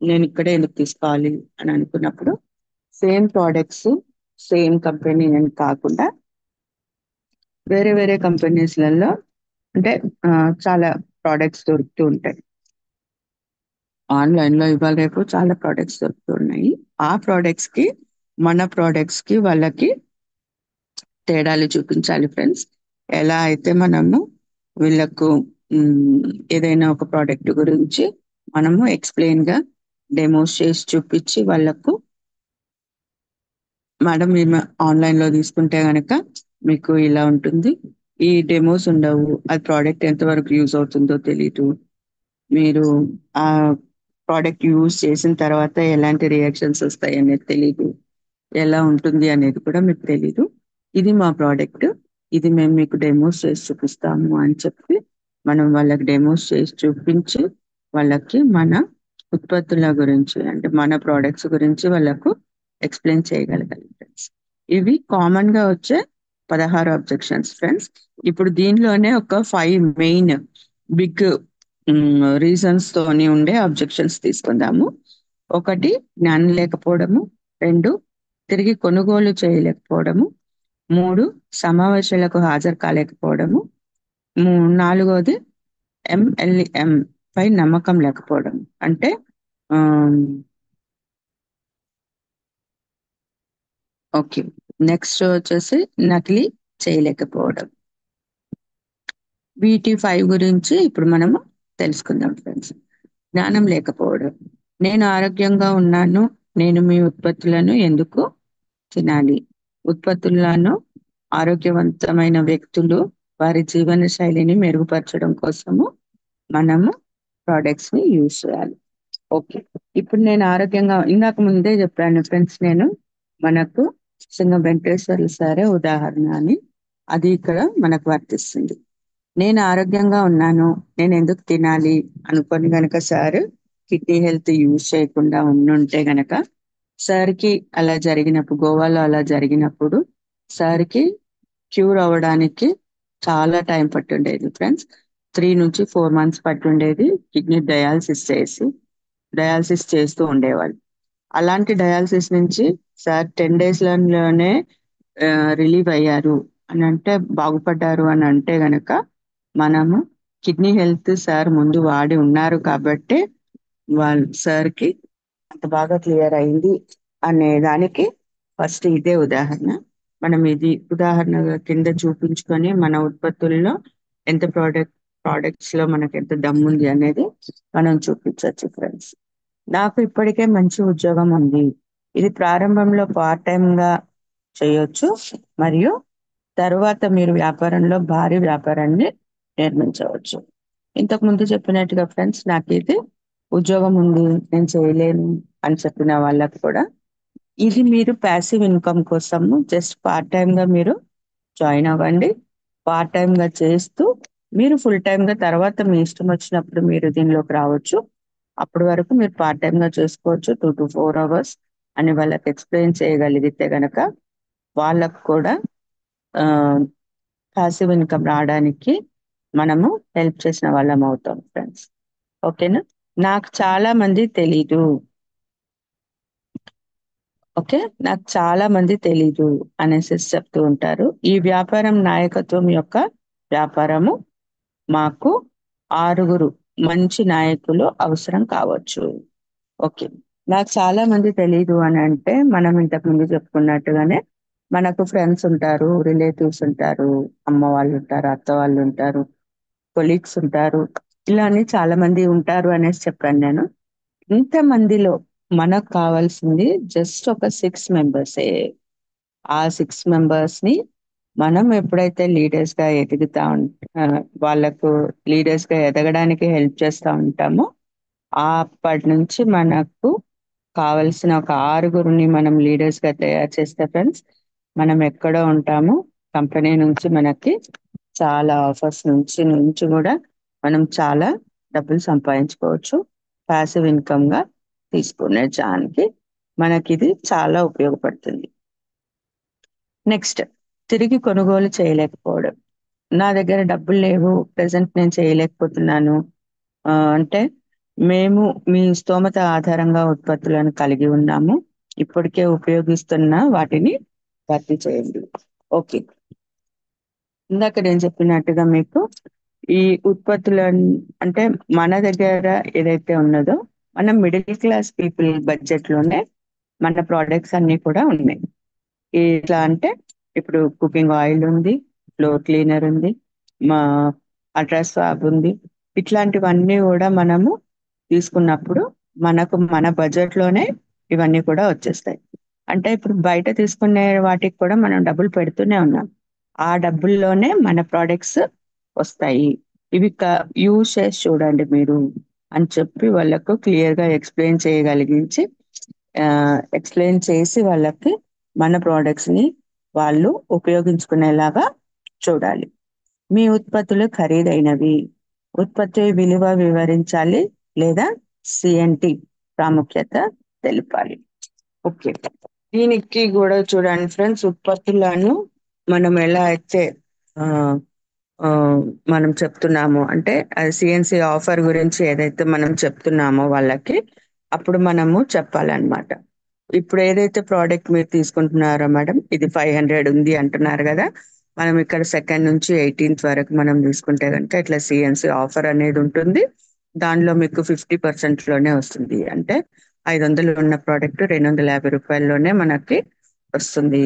నేను ఇక్కడే ఎందుకు తీసుకోవాలి అని అనుకున్నప్పుడు సేమ్ ప్రోడక్ట్స్ సేమ్ కంపెనీ అని కాకుండా వేరే వేరే కంపెనీస్లలో అంటే చాలా ప్రోడక్ట్స్ దొరుకుతూ ఉంటాయి. ఆన్లైన్ లో ఇవాళ రేపు చాలా ప్రోడక్ట్స్ దొరుకుతున్నాయి. ఆ ప్రోడక్ట్స్ కి మన ప్రోడక్ట్స్ కి వాళ్ళకి తేడాలు చూపించాలి ఫ్రెండ్స్. ఎలా అయితే మనము వీళ్ళకు ఏదైనా ఒక ప్రోడక్ట్ గురించి మనము ఎక్స్ప్లెయిన్ గా డెమోస్ చేసి చూపించి వాళ్ళకు, మేడం మేము ఆన్లైన్ లో తీసుకుంటే గనక మీకు ఇలా ఉంటుంది, ఈ డెమోస్ ఉండవు, అది ప్రోడక్ట్ ఎంతవరకు యూజ్ అవుతుందో తెలీదు, మీరు ఆ ప్రోడక్ట్ యూజ్ చేసిన తర్వాత ఎలాంటి రియాక్షన్స్ వస్తాయి అనేది తెలీదు, ఎలా ఉంటుంది అనేది కూడా మీకు తెలీదు. ఇది మా ప్రోడక్ట్, ఇది మేము మీకు డెమోస్ చేసి చూపిస్తాము అని చెప్పి మనం వాళ్ళకి డెమోస్ చేసి చూపించి వాళ్ళకి మన ఉత్పత్తుల గురించి అంటే మన ప్రోడక్ట్స్ గురించి వాళ్ళకు ఎక్స్ప్లెయిన్ చేయగలగాలి ఫ్రెండ్స్. ఇవి కామన్ గా వచ్చే 16 అబ్జెక్షన్స్ ఫ్రెండ్స్. ఇప్పుడు దీనిలోనే ఒక 5 మెయిన్ బిగ్ రీజన్స్ తోని ఉండే అబ్జెక్షన్స్ తీసుకుందాము. 1, జ్ఞానం లేకపోవడము. 2, తిరిగి కొనుగోలు చేయలేకపోవడము. 3, సమావేశాలకు హాజరు కాలేకపోవడము. 4వది MLM పై నమ్మకం లేకపోవడం. అంటే ఓకే, నెక్స్ట్ వచ్చేసి నకిలీ చేయలేకపోవడం. వీటి 5 గురించి ఇప్పుడు మనము తెలుసుకుందాం ఫ్రెండ్స్. జ్ఞానం లేకపోవడం. నేను ఆరోగ్యంగా ఉన్నాను, నేను మీ ఉత్పత్తులను ఎందుకు తినాలి? ఉత్పత్తులను ఆరోగ్యవంతమైన వ్యక్తులు వారి జీవన శైలిని మెరుగుపరచడం కోసము మనము ప్రోడక్ట్స్ ని యూజ్ చేయాలి. ఓకే, ఇప్పుడు నేను ఆరోగ్యంగా ఇందాక ముందే చెప్పాను ఫ్రెండ్స్, నేను మనకు సింగం వెంకటేశ్వర్లు సారే ఉదాహరణ అని, అది ఇక్కడ మనకు వర్తిస్తుంది. నేను ఆరోగ్యంగా ఉన్నాను, నేను ఎందుకు తినాలి అనుకొని గనక సార్ కిడ్నీ హెల్త్ యూజ్ చేయకుండా ఉండుంటే గనక సార్కి అలా జరిగినప్పుడు, గోవాలో అలా జరిగినప్పుడు సార్కి క్యూర్ అవ్వడానికి చాలా టైం పట్టుండేది ఫ్రెండ్స్. 3 నుంచి 4 months పట్టుండేది కిడ్నీ డయాలసిస్ చేస్తూ ఉండేవాళ్ళు. అలాంటి డయాలసిస్ నుంచి సార్ 10 days లోనే రిలీవ్ అయ్యారు అని అంటే, బాగుపడ్డారు అని అంటే గనక మనము కిడ్నీ హెల్త్ సార్ ముందు వాడి ఉన్నారు కాబట్టి వాళ్ళ సార్కి అంత బాగా క్లియర్ అయింది అనే దానికి ఫస్ట్ ఇదే ఉదాహరణ. మనం ఇది ఉదాహరణగా కింద చూపించుకొని మన ఉత్పత్తుల్లో ఎంత ప్రోడక్ట్స్ లో మనకి ఎంత దమ్ముంది అనేది మనం చూపించవచ్చు ఫ్రెండ్స్. నాకు ఇప్పటికే మంచి ఉద్యోగం ఉంది. ఇది ప్రారంభంలో పార్ట్ టైం గా చేయొచ్చు మరియు తరువాత మీరు వ్యాపారంలో భారీ వ్యాపారాన్ని నిర్మించవచ్చు. ఇంతకు ముందు చెప్పినట్టుగా ఫ్రెండ్స్, నాకు ఇది ఉద్యోగం ఉంది, నేను చేయలేను అని చెప్పిన వాళ్ళకు కూడా ఇది మీరు ప్యాసివ్ ఇన్కమ్ కోసము జస్ట్ పార్ట్ టైం గా మీరు జాయిన్ అవ్వండి. పార్ట్ టైం గా చేస్తూ మీరు ఫుల్ టైం గా తర్వాత మీ ఇష్టం వచ్చినప్పుడు మీరు దీనిలోకి రావచ్చు. అప్పటి వరకు మీరు పార్ట్ టైం గా చేసుకోవచ్చు 2 to 4 hours అని వాళ్ళకి ఎక్స్ప్లెయిన్ చేయగలిగితే గనక వాళ్ళకు కూడా పాసివ్ ఇన్కమ్ రావడానికి మనము హెల్ప్ చేసిన వాళ్ళం అవుతాం ఫ్రెండ్స్. ఓకేనా? నాకు చాలా మంది తెలీదు. ఓకే, నాకు చాలా మంది తెలీదు అనేసి చెప్తూ ఉంటారు. ఈ వ్యాపారం నాయకత్వం యొక్క వ్యాపారము. మాకు 6 మంచి నాయకులు అవసరం కావచ్చు. ఓకే, నాకు చాలా మంది తెలీదు అని అంటే మనం ఇంతకు ముందు చెప్పుకున్నట్టుగానే మనకు ఫ్రెండ్స్ ఉంటారు, రిలేటివ్స్ ఉంటారు, అమ్మ వాళ్ళు ఉంటారు, అత్త వాళ్ళు ఉంటారు, కొలీగ్స్ ఉంటారు, ఇలానే చాలా మంది ఉంటారు అనేసి చెప్పాను నేను. ఇంతమందిలో మనకు కావాల్సింది జస్ట్ ఒక 6 మెంబర్సే. ఆ 6 మెంబర్స్ ని మనం ఎప్పుడైతే లీడర్స్ గా ఎదుగుతా వాళ్ళకు లీడర్స్ గా ఎదగడానికి హెల్ప్ చేస్తూ ఉంటామో అప్పటి నుంచి మనకు కావలసిన ఒక 6 మనం లీడర్స్ గా తయారు చేస్తే ఫ్రెండ్స్, మనం ఎక్కడో ఉంటామో కంపెనీ నుంచి మనకి చాలా ఆఫర్స్ నుంచి కూడా మనం చాలా డబ్బులు సంపాదించుకోవచ్చు. ప్యాసివ్ ఇన్కమ్ గా తీసుకునే దానికి మనకి ఇది చాలా ఉపయోగపడుతుంది. నెక్స్ట్, తిరిగి కొనుగోలు చేయలేకపోవడం. నా దగ్గర డబ్బులు లేవు, ప్రెసెంట్ నేను చేయలేకపోతున్నాను అంటే మేము మీ స్తోమత ఆధారంగా ఉత్పత్తులను కలిగి ఉన్నాము. ఇప్పటికే ఉపయోగిస్తున్న వాటిని భర్తీ చేయండి. ఓకే, ఇందాక నేను చెప్పినట్టుగా మీకు ఈ ఉత్పత్తులను అంటే మన దగ్గర ఏదైతే ఉన్నదో మనం మిడిల్ క్లాస్ పీపుల్ బడ్జెట్ లోనే మన ప్రోడక్ట్స్ అన్ని కూడా ఉన్నాయి. ఎట్లా అంటే ఇప్పుడు కుకింగ్ ఆయిల్ ఉంది, ఫ్లోర్ క్లీనర్ ఉంది, మా అల్ట్రా స్వాబ్ ఉంది. ఇట్లాంటివన్నీ కూడా మనము తీసుకున్నప్పుడు మనకు మన బడ్జెట్ లోనే ఇవన్నీ కూడా వచ్చేస్తాయి. అంటే ఇప్పుడు బయట తీసుకునే వాటికి కూడా మనం డబ్బులు పెడుతూనే ఉన్నాం. ఆ డబ్బుల్లోనే మన ప్రోడక్ట్స్ వస్తాయి. ఇవి యూజ్ చేసి చూడండి మీరు అని చెప్పి వాళ్ళకు క్లియర్ గా ఎక్స్ప్లెయిన్ చేసి వాళ్ళకి మన ప్రోడక్ట్స్ ని వాళ్ళు ఉపయోగించుకునేలాగా చూడాలి. మీ ఉత్పత్తులు ఖరీదైనవి. ఉత్పత్తి విలువ వివరించాలి లేదా సిఎన్టి ప్రాముఖ్యత తెలిపాలి. ఓకే, దీనికి కూడా చూడండి ఫ్రెండ్స్, ఉత్పత్తులను మనం ఎలా అయితే ఆ, ఆ, మనం చెప్తున్నామో అంటే సిఎన్సి ఆఫర్ గురించి ఏదైతే మనం చెప్తున్నామో వాళ్ళకి అప్పుడు మనము చెప్పాలన్నమాట. ఇప్పుడు ఏదైతే ప్రోడక్ట్ మీరు తీసుకుంటున్నారో మేడం, ఇది 500 ఉంది అంటున్నారు కదా, మనం ఇక్కడ 2nd నుంచి 18th వరకు మనం తీసుకుంటే కనుక ఇట్లా సిఎన్సి ఆఫర్ అనేది ఉంటుంది. దానిలో మీకు 50% లోనే వస్తుంది. అంటే 500 ఉన్న ప్రోడక్ట్ 250 రూపాయల్లోనే మనకి వస్తుంది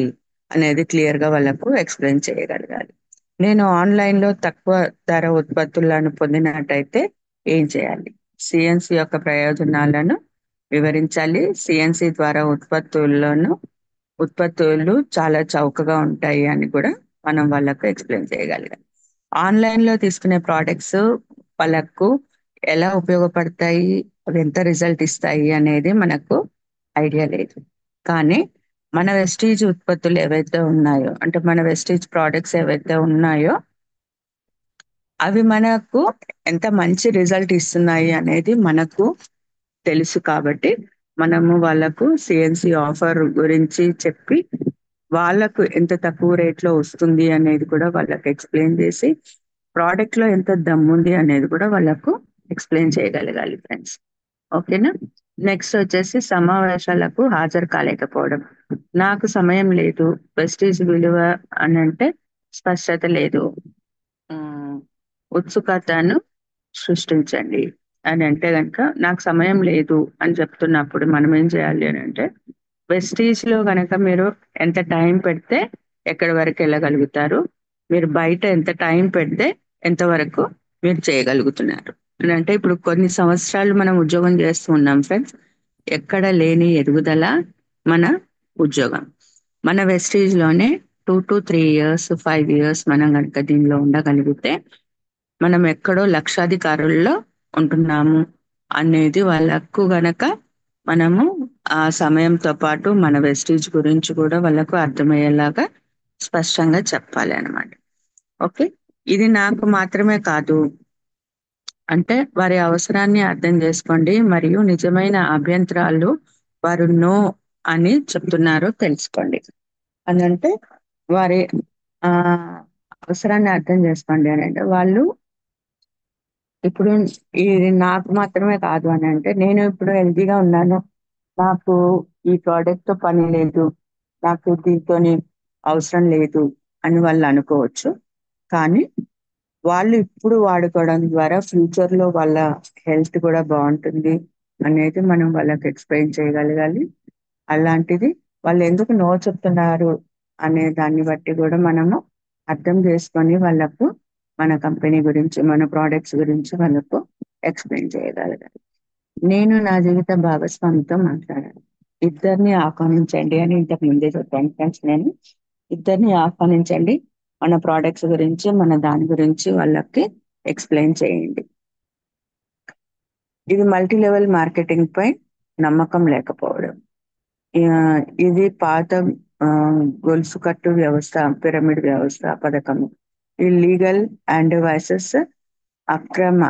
అనేది క్లియర్ గా వాళ్ళకు ఎక్స్ప్లెయిన్ చేయగలగాలి. నేను ఆన్లైన్ లో తక్కువ ధర ఉత్పత్తులను పొందినట్టయితే ఏం చేయాలి? సిఎన్సి యొక్క ప్రయోజనాలను వివరించాలి. సిఎన్సి ద్వారా ఉత్పత్తులు చాలా చౌకగా ఉంటాయి అని కూడా మనం వాళ్ళకు ఎక్స్ప్లెయిన్ చేయగలగాలి. ఆన్లైన్ లో తీసుకునే ప్రోడక్ట్స్ వాళ్ళకు ఎలా ఉపయోగపడతాయి, అవి ఎంత రిజల్ట్ ఇస్తాయి అనేది మనకు ఐడియా లేదు. కానీ మన వెస్టీజ్ ఉత్పత్తులు ఏవైతే ఉన్నాయో అంటే మన వెస్టీజ్ ప్రోడక్ట్స్ ఏవైతే ఉన్నాయో అవి మనకు ఎంత మంచి రిజల్ట్ ఇస్తున్నాయి అనేది మనకు తెలుసు. కాబట్టి మనము వాళ్ళకు సిఎన్సి ఆఫర్ గురించి చెప్పి వాళ్ళకు ఎంత తక్కువ రేట్లో వస్తుంది అనేది కూడా వాళ్ళకు ఎక్స్ప్లెయిన్ చేసి ప్రోడక్ట్ లో ఎంత దమ్ముంది అనేది కూడా వాళ్ళకు ఎక్స్ప్లెయిన్ చేయగలగాలి ఫ్రెండ్స్. ఓకేనా? నెక్స్ట్ వచ్చేసి సమావేశాలకు హాజరు కాలేకపోవడం. నాకు సమయం లేదు, వెస్టీజ్ విలువ అని అంటే స్పష్టత లేదు, ఉత్సుకతను సృష్టించండి అని అంటే గనుక నాకు సమయం లేదు అని చెప్తున్నప్పుడు మనం ఏం చేయాలి అని అంటే వెస్టీజ్ లో గనక మీరు ఎంత టైం పెడితే ఎక్కడి వరకు వెళ్ళగలుగుతారు, మీరు బయట ఎంత టైం పెడితే ఎంతవరకు మీరు చేయగలుగుతున్నారు అని అంటే ఇప్పుడు కొన్ని సంవత్సరాలు మనం ఉద్యోగం చేస్తూ ఉన్నాం ఫ్రెండ్స్. ఎక్కడ లేని ఎదుగుదల మన ఉద్యోగం. మన వెస్టీజ్ లోనే 2 to 3 years 5 years మనం కనుక దీనిలో ఉండగలిగితే మనం ఎక్కడో లక్షాధికారుల్లో ఉంటున్నాము అనేది వాళ్ళకు గనక మనము ఆ సమయంతో పాటు మన వెస్టీజ్ గురించి కూడా వాళ్ళకు అర్థమయ్యేలాగా స్పష్టంగా చెప్పాలి అన్నమాట. ఓకే. ఇది నాకు మాత్రమే కాదు, అంటే వారి అవసరాన్ని అర్థం చేసుకోండి మరియు నిజమైన అభ్యంతరాలు వారు నో అని చెప్తున్నారో తెలుసుకోండి అని అంటే వారి ఆ అవసరాన్ని అర్థం చేసుకోండి అని అంటే వాళ్ళు ఇప్పుడు ఇది నాకు మాత్రమే కాదు అని అంటే నేను ఇప్పుడు హెల్తీగా ఉన్నాను, నాకు ఈ ప్రోడక్ట్ తో పని లేదు, నాకు దీంతోని అవసరం లేదు అని వాళ్ళు అనుకోవచ్చు. కానీ వాళ్ళు ఇప్పుడు వాడుకోవడం ద్వారా ఫ్యూచర్ లో వాళ్ళ హెల్త్ కూడా బాగుంటుంది అనేది మనం వాళ్ళకి ఎక్స్ప్లెయిన్ చేయగలగాలి. అలాంటిది వాళ్ళు ఎందుకు నో చెప్తున్నారు అనే దాన్ని బట్టి కూడా మనము అర్థం చేసుకొని వాళ్ళకు మన కంపెనీ గురించి మన ప్రోడక్ట్స్ గురించి వాళ్ళకు ఎక్స్ప్లెయిన్ చేయగలగాలి. నేను నా జీవిత భాగస్వామితో మాట్లాడాను. ఇద్దరిని ఆహ్వానించండి అని ఇంతకు ముందే చెప్పాను ఫ్రెండ్స్. నేను ఇద్దరిని ఆహ్వానించండి, మన ప్రోడక్ట్స్ గురించి మన దాని గురించి వాళ్ళకి ఎక్స్ప్లెయిన్ చేయండి. ఇది మల్టీ లెవెల్ మార్కెటింగ్ పై నమ్మకం లేకపోవడం. ఇది పాత ఆ, గొలుసు కట్టు వ్యవస్థ, పిరమిడ్ వ్యవస్థ పథకము. ఈ లీగల్ అండ్ వైసెస్ అక్రమ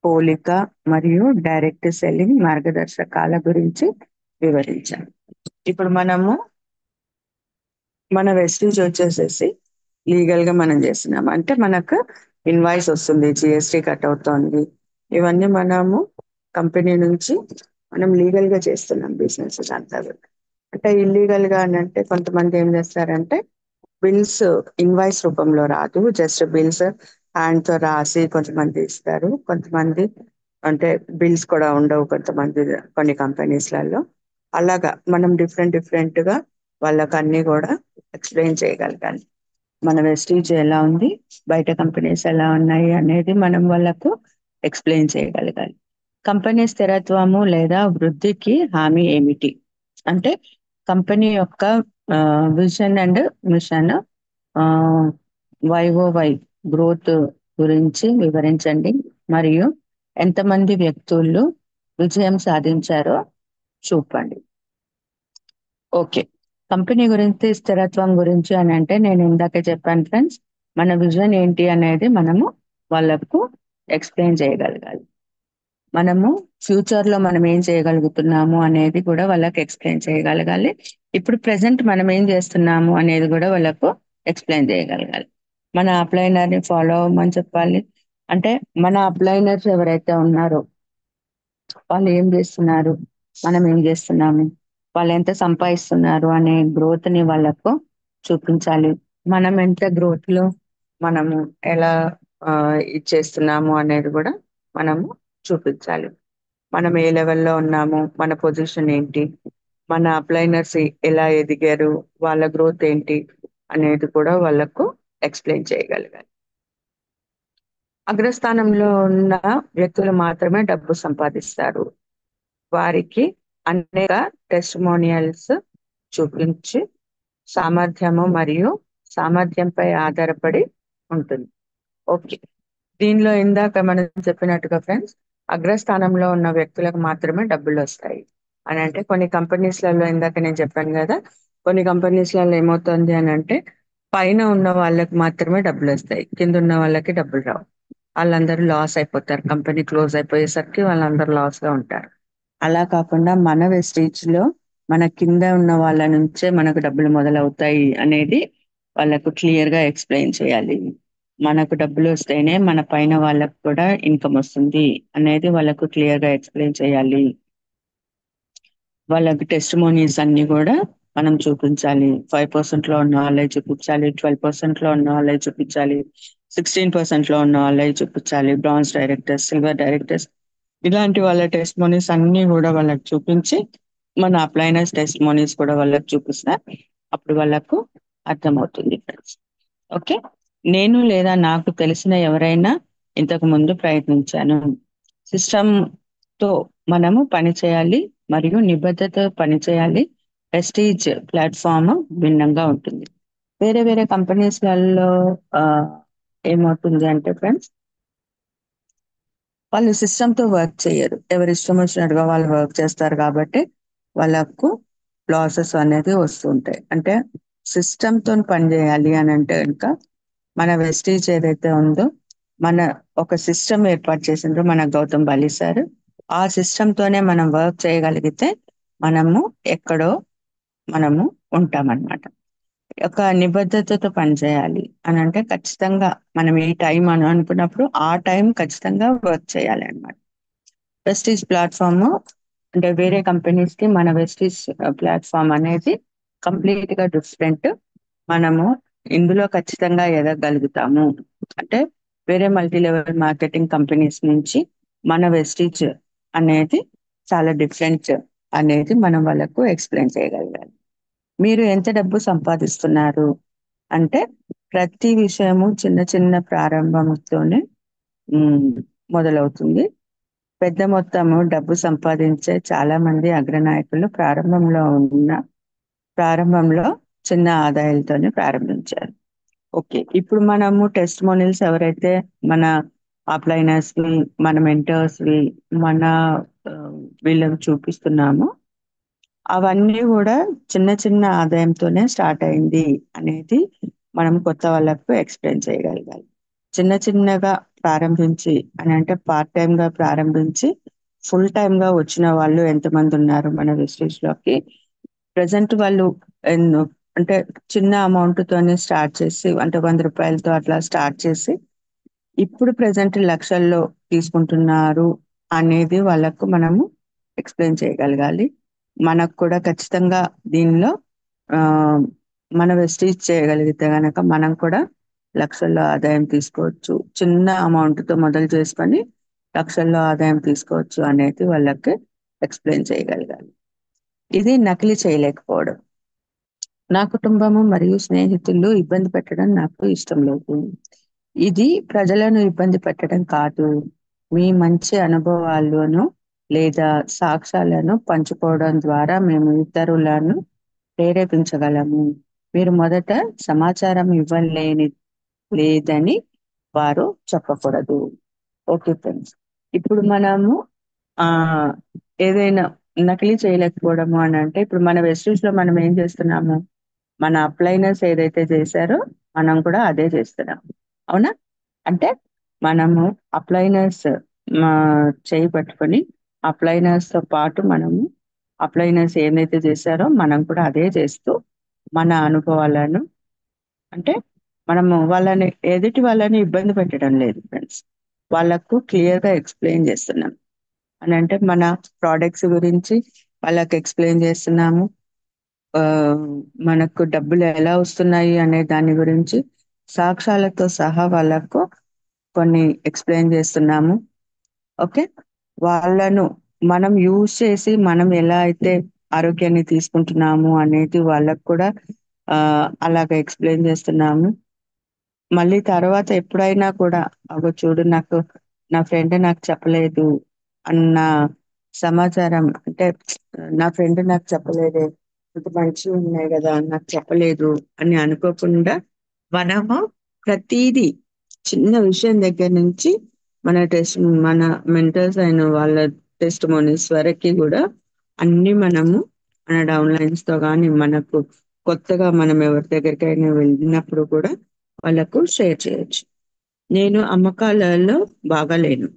పోలిక మరియు డైరెక్ట్ సెల్లింగ్ మార్గదర్శకాల గురించి వివరించాం. ఇప్పుడు మనము మన వెస్టేజ్ వచ్చేసేసి లీగల్ గా మనం చేస్తున్నాం అంటే మనకు ఇన్వాయిస్ వస్తుంది, జిఎస్టీ కట్ అవుతోంది, ఇవన్నీ మనము కంపెనీ నుంచి మనం లీగల్ గా చేస్తున్నాం బిజినెస్ అంతా కూడా. అంటే ఇల్లీగల్ గా అని అంటే కొంతమంది ఏం చేస్తారంటే బిల్స్ ఇన్వాయిస్ రూపంలో రాదు, జస్ట్ బిల్స్ హ్యాండ్ తో రాసి కొంతమంది ఇస్తారు, కొంతమంది అంటే బిల్స్ కూడా ఉండవు కొంతమంది కొన్ని కంపెనీస్లలో. అలాగా మనం డిఫరెంట్ డిఫరెంట్ గా వాళ్ళకి అన్ని కూడా ఎక్స్ప్లెయిన్ చేయగలగాలి. మన వెస్టీజ్ ఎలా ఉంది, బయట కంపెనీస్ ఎలా ఉన్నాయి అనేది మనం వాళ్ళకు ఎక్స్ప్లెయిన్ చేయగలగాలి. కంపెనీ స్థిరత్వము లేదా వృద్ధికి హామీ ఏమిటి అంటే కంపెనీ యొక్క విజన్ అండ్ మిషన్, వైఓవై గ్రోత్ గురించి వివరించండి మరియు ఎంతమంది వ్యక్తులు విజయం సాధించారో చూపండి. ఓకే. కంపెనీ గురించి స్థిరత్వం గురించి అని అంటే నేను ఇందాక చెప్పాను ఫ్రెండ్స్, మన విజన్ ఏంటి అనేది మనము వాళ్ళకు ఎక్స్ప్లెయిన్ చేయగలగాలి. మనము ఫ్యూచర్ లో మనం ఏం చేయగలుగుతున్నాము అనేది కూడా వాళ్ళకి ఎక్స్ప్లెయిన్ చేయగలగాలి. ఇప్పుడు ప్రెసెంట్ మనం ఏం చేస్తున్నాము అనేది కూడా వాళ్ళకు ఎక్స్ప్లెయిన్ చేయగలగాలి. మన అప్లైనర్ ని ఫాలో అవ్వమని చెప్పాలి. అంటే మన అప్లైనర్స్ ఎవరైతే ఉన్నారో వాళ్ళు ఏం చేస్తున్నారు, మనం ఏం చేస్తున్నాము, వాళ్ళు ఎంత సంపాదిస్తున్నారు అనే గ్రోత్ ని వాళ్ళకు చూపించాలి. మనం ఎంత గ్రోత్ లో మనము ఎలా ఇచ్చేస్తున్నాము అనేది కూడా మనము చూపించాలి. మనం ఏ లెవెల్లో ఉన్నాము, మన పొజిషన్ ఏంటి, మన అప్లైనర్స్ ఎలా ఎదిగారు, వాళ్ళ గ్రోత్ ఏంటి అనేది కూడా వాళ్ళకు ఎక్స్ప్లెయిన్ చేయగలగాలి. అగ్రస్థానంలో ఉన్న వ్యక్తులు మాత్రమే డబ్బు సంపాదిస్తారు. వారికి అనేక టెస్టిమోనియల్స్ చూపించి సామర్థ్యము మరియు సామర్థ్యంపై ఆధారపడి ఉంటుంది. ఓకే. దీనిలో ఇందాక మనం చెప్పినట్టుగా ఫ్రెండ్స్, అగ్రస్థానంలో ఉన్న వ్యక్తులకు మాత్రమే డబ్బులు వస్తాయి అని అంటే కొన్ని కంపెనీస్లలో ఇందాక నేను చెప్పాను కదా, కొన్ని కంపెనీస్లలో ఏమవుతుంది అని అంటే పైన ఉన్న వాళ్ళకి మాత్రమే డబ్బులు వస్తాయి, కింద ఉన్న వాళ్ళకి డబ్బులు రావు. వాళ్ళందరూ లాస్ అయిపోతారు, కంపెనీ క్లోజ్ అయిపోయేసరికి వాళ్ళందరూ లాస్ గా ఉంటారు. అలా కాకుండా మన వెస్టీజ్ లో మన కింద ఉన్న వాళ్ళ నుంచే మనకు డబ్బులు మొదలవుతాయి అనేది వాళ్ళకు క్లియర్ గా ఎక్స్ప్లెయిన్ చేయాలి. మనకు డబ్బులు వస్తేనే మన పైన వాళ్ళకు కూడా ఇన్కమ్ వస్తుంది అనేది వాళ్ళకు క్లియర్ గా ఎక్స్ప్లెయిన్ చేయాలి. వాళ్ళకి టెస్టిమోనీస్ అన్ని కూడా మనం చూపించాలి. 5% లో ఉన్న వాళ్ళే చూపించాలి, 12% లో ఉన్న వాళ్ళే చూపించాలి, 16% ఉన్న వాళ్ళవి చూపించాలి, బ్రాంజ్ డైరెక్టర్స్, సిల్వర్ డైరెక్టర్స్, ఇలాంటి వాళ్ళ టెస్ట్ మోనీస్ అన్ని కూడా వాళ్ళకి చూపించి మన అప్లైనర్స్ టెస్ట్ మోనీస్ కూడా వాళ్ళకి చూపిస్తే అప్పుడు వాళ్ళకు అర్థమవుతుంది ఫ్రెండ్స్. ఓకే, నేను లేదా నాకు తెలిసిన ఎవరైనా ఇంతకు ముందు ప్రయత్నించాను. సిస్టమ్ తో మనము పని చేయాలి మరియు నిబద్ధతతో పని చేయాలి. ప్రెస్టీజ్ ప్లాట్ఫామ్ భిన్నంగా ఉంటుంది. వేరే వేరే కంపెనీస్లలో ఏమవుతుంది అంటే ఫ్రెండ్స్, వాళ్ళు సిస్టమ్ తో వర్క్ చేయరు, ఎవరి ఇష్టం వచ్చినట్టుగా వాళ్ళు వర్క్ చేస్తారు కాబట్టి వాళ్ళకు లాసెస్ అనేది వస్తుంటాయి. అంటే సిస్టమ్ తో పని చేయాలి అని అంటే కనుక మన వెస్టీజ్ ఏదైతే ఉందో, మన ఒక సిస్టమ్ ఏర్పాటు చేసిండ్రో మన గౌతమ్ బాలి సార్, ఆ సిస్టమ్ తోనే మనం వర్క్ చేయగలిగితే మనము ఎక్కడో మనము ఉంటామన్నమాట. ఒక నిబద్ధతతో పనిచేయాలి అని అంటే ఖచ్చితంగా మనం ఏ టైం అని అనుకున్నప్పుడు ఆ టైం ఖచ్చితంగా వర్క్ చేయాలి అన్నమాట. వెస్టీజ్ ప్లాట్ఫామ్ అంటే వేరే కంపెనీస్ కి మన వెస్టీజ్ ప్లాట్ఫామ్ అనేది కంప్లీట్ గా డిఫరెంట్. మనము ఇందులో ఖచ్చితంగా ఎదగలుగుతాము అంటే వేరే మల్టీ లెవెల్ మార్కెటింగ్ కంపెనీస్ నుంచి మన వెస్టీజ్ అనేది చాలా డిఫరెంట్ అనేది మనం వాళ్ళకు ఎక్స్ప్లెయిన్ చేయగలగాలి. మీరు ఎంత డబ్బు సంపాదిస్తున్నారు అంటే ప్రతి విషయము చిన్న చిన్న ప్రారంభంతోనే ఉమ్, మొదలవుతుంది. పెద్ద మొత్తము డబ్బు సంపాదించే చాలా మంది అగ్రనాయకులు ప్రారంభంలో చిన్న ఆదాయాలతోనే ప్రారంభించారు. ఓకే, ఇప్పుడు మనము టెస్ట్ మోనిల్స్ ఎవరైతే మన అప్లైనర్స్ ని, మన మెంటర్స్ ని, మన ఆ, వీళ్ళకి చూపిస్తున్నామో అవన్నీ కూడా చిన్న చిన్న ఆదాయంతోనే స్టార్ట్ అయింది అనేది మనం కొత్త వాళ్ళకు ఎక్స్ప్లెయిన్ చేయగలగాలి. చిన్న చిన్నగా ప్రారంభించి అని అంటే పార్ట్ టైం గా ప్రారంభించి ఫుల్ టైం గా వచ్చిన వాళ్ళు ఎంతమంది ఉన్నారు మన వెస్టీజ్ లోకి. ప్రజెంట్ వాళ్ళు ఎన్నో అంటే చిన్న అమౌంట్ తోనే స్టార్ట్ చేసి అంటే 100 రూపాయలతో అట్లా స్టార్ట్ చేసి ఇప్పుడు ప్రజెంట్ లక్షల్లో తీసుకుంటున్నారు అనేది వాళ్ళకు మనము ఎక్స్ప్లెయిన్ చేయగలగాలి. మనకు కూడా ఖచ్చితంగా దీనిలో ఆ మన వెస్టీజ్ చేయగలిగితే గనక మనం కూడా లక్షల్లో ఆదాయం తీసుకోవచ్చు. చిన్న అమౌంట్ తో మొదలు చేసుకొని లక్షల్లో ఆదాయం తీసుకోవచ్చు అనేది వాళ్ళకి ఎక్స్ప్లెయిన్ చేయగలగాలి. ఇది నకిలీ చేయలేకపోవడం. నా కుటుంబము మరియు స్నేహితులు ఇబ్బంది పెట్టడం నాకు ఇష్టం లేదు. ఇది ప్రజలను ఇబ్బంది పెట్టడం కాదు. మీ మంచి అనుభవాలను లేదా సాక్ష్యాలను పంచుకోవడం ద్వారా మేము ఇతరులను ప్రేరేపించగలము. మీరు మొదట సమాచారం ఇవ్వలేని లేదని వారు చెప్పకూడదు. ఓకే ఫ్రెండ్స్, ఇప్పుడు మనము ఆ ఏదైనా నకిలీ చేయలేకపోవడము అని అంటే ఇప్పుడు మన వెస్టిజ్ లో మనం ఏం చేస్తున్నాము, మన అప్లైనర్స్ ఏదైతే చేశారో మనం కూడా అదే చేస్తున్నాం. అవునా? అంటే మనము అప్లైనర్స్ మా చేయి పట్టుకొని అప్లైనర్స్ తో పాటు మనము అప్లైనర్స్ ఏదైతే చేశారో మనం కూడా అదే చేస్తూ మన అనుభవాలను అంటే మనము వాళ్ళని ఎదుటి వాళ్ళని ఇబ్బంది పెట్టడం లేదు ఫ్రెండ్స్, వాళ్ళకు క్లియర్ గా ఎక్స్ప్లెయిన్ చేస్తున్నాం. అని అంటే మన ప్రోడక్ట్స్ గురించి వాళ్ళకి ఎక్స్ప్లెయిన్ చేస్తున్నాము. ఆ, మనకు డబ్బులు ఎలా వస్తున్నాయి అనే దాని గురించి సాక్ష్యాలతో సహా వాళ్ళకు కొన్ని ఎక్స్ప్లెయిన్ చేస్తున్నాము. ఓకే, వాళ్ళను మనం యూజ్ చేసి మనం ఎలా అయితే ఆరోగ్యాన్ని తీసుకుంటున్నాము అనేది వాళ్ళకు కూడా ఆ అలాగ ఎక్స్ప్లెయిన్ చేస్తున్నాము. మళ్ళీ తర్వాత ఎప్పుడైనా కూడా అగో చూడు నాకు నా ఫ్రెండ్ నాకు చెప్పలేదు అన్న సమాచారం అంటే నా ఫ్రెండ్ నాకు చెప్పలేదే, ఇంత మంచిగా ఉన్నాయి కదా నాకు చెప్పలేదు అని అనుకోకుండా మనము ప్రతిదీ చిన్న విషయం దగ్గర నుంచి మన మెంటర్స్ అయిన వాళ్ళ టెస్ట్ మోనీస్ వరకు కూడా అన్ని మనము మన డౌన్లైన్స్ తో కానీ మనకు కొత్తగా మనం ఎవరి దగ్గరికైనా వెళ్ళినప్పుడు కూడా వాళ్ళకు షేర్ చేయొచ్చు. నేను అమ్మకాలలో బాగా లేను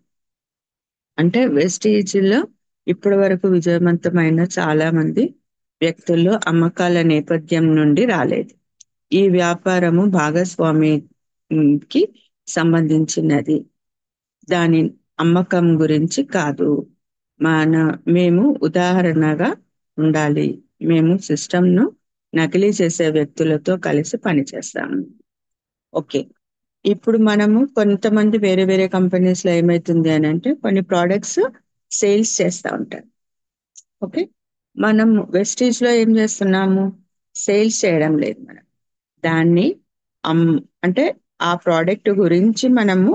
అంటే వెస్టీజ్ లో ఇప్పటి వరకు విజయవంతమైన చాలా మంది వ్యక్తులు అమ్మకాల నేపథ్యం నుండి రాలేదు. ఈ వ్యాపారము భాగస్వామికి సంబంధించినది, దాని అమ్మకం గురించి కాదు. మన మేము ఉదాహరణగా ఉండాలి. మేము సిస్టమ్ ను నకిలీ చేసే వ్యక్తులతో కలిసి పనిచేస్తాము. ఓకే, ఇప్పుడు మనము కొంతమంది వేరే వేరే కంపెనీస్ లో ఏమైతుంది అని అంటే కొన్ని ప్రోడక్ట్స్ సేల్స్ చేస్తూ ఉంటారు. ఓకే, మనం వెస్టీజ్ లో ఏం చేస్తున్నాము, సేల్స్ చేయడం లేదు. మనం దాన్ని అమ్ అంటే ఆ ప్రోడక్ట్ గురించి మనము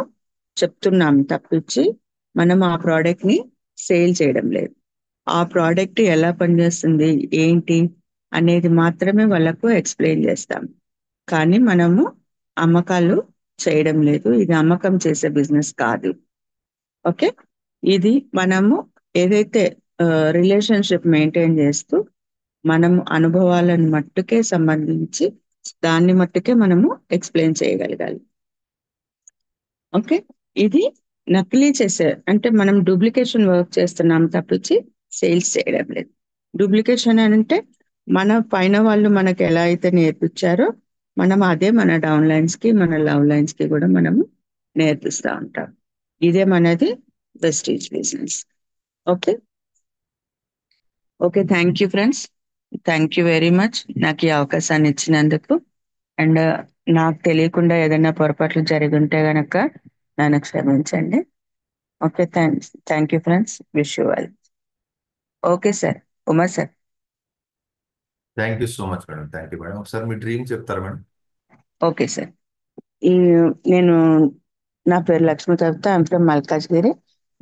చెప్తున్నాము తప్పించి మనం ఆ ప్రోడక్ట్ ని సేల్ చేయడం లేదు. ఆ ప్రోడక్ట్ ఎలా పనిచేస్తుంది ఏంటి అనేది మాత్రమే వాళ్ళకు ఎక్స్ప్లెయిన్ చేస్తాం, కానీ మనము అమ్మకాలు చేయడం లేదు. ఇది అమ్మకం చేసే బిజినెస్ కాదు. ఓకే, ఇది మనము ఏదైతే రిలేషన్షిప్ మెయింటైన్ చేస్తూ మనము అనుభవాలను మట్టుకే సంబంధించి దాన్ని మట్టుకే మనము ఎక్స్ప్లెయిన్ చేయగలగాలి. ఓకే, ఇది నకిలీ చేసే అంటే మనం డూప్లికేషన్ వర్క్ చేస్తున్నాం తప్పించి సేల్స్ చేయడం లేదు. డూప్లికేషన్ అంటే మన పైన వాళ్ళు మనకు ఎలా అయితే నేర్పించారో మనం అదే మన డౌన్ లైన్స్ కి మన లవ్ లైన్స్ కి కూడా మనము నేర్పిస్తూ ఉంటాం. ఇదే మనది Vestige business. Okay, okay, thank you friends. Thank you very much నాకు ఈ అవకాశాన్ని ఇచ్చినందుకు. అండ్ నాకు తెలియకుండా ఏదైనా పొరపాట్లు జరిగి ఉంటే గనక నన్ను క్షమించండి. Okay, thank you friends. Wish you well. Okay sir, Uma sir. Thank you so much madam. Thank you madam. ఒకసారి మీ డ్రీమ్ చెప్తారా మేడం? ఓకే సార్, ఈ నేను నా పేరు లక్ష్మీ కవిత. I'm from Malkajgiri.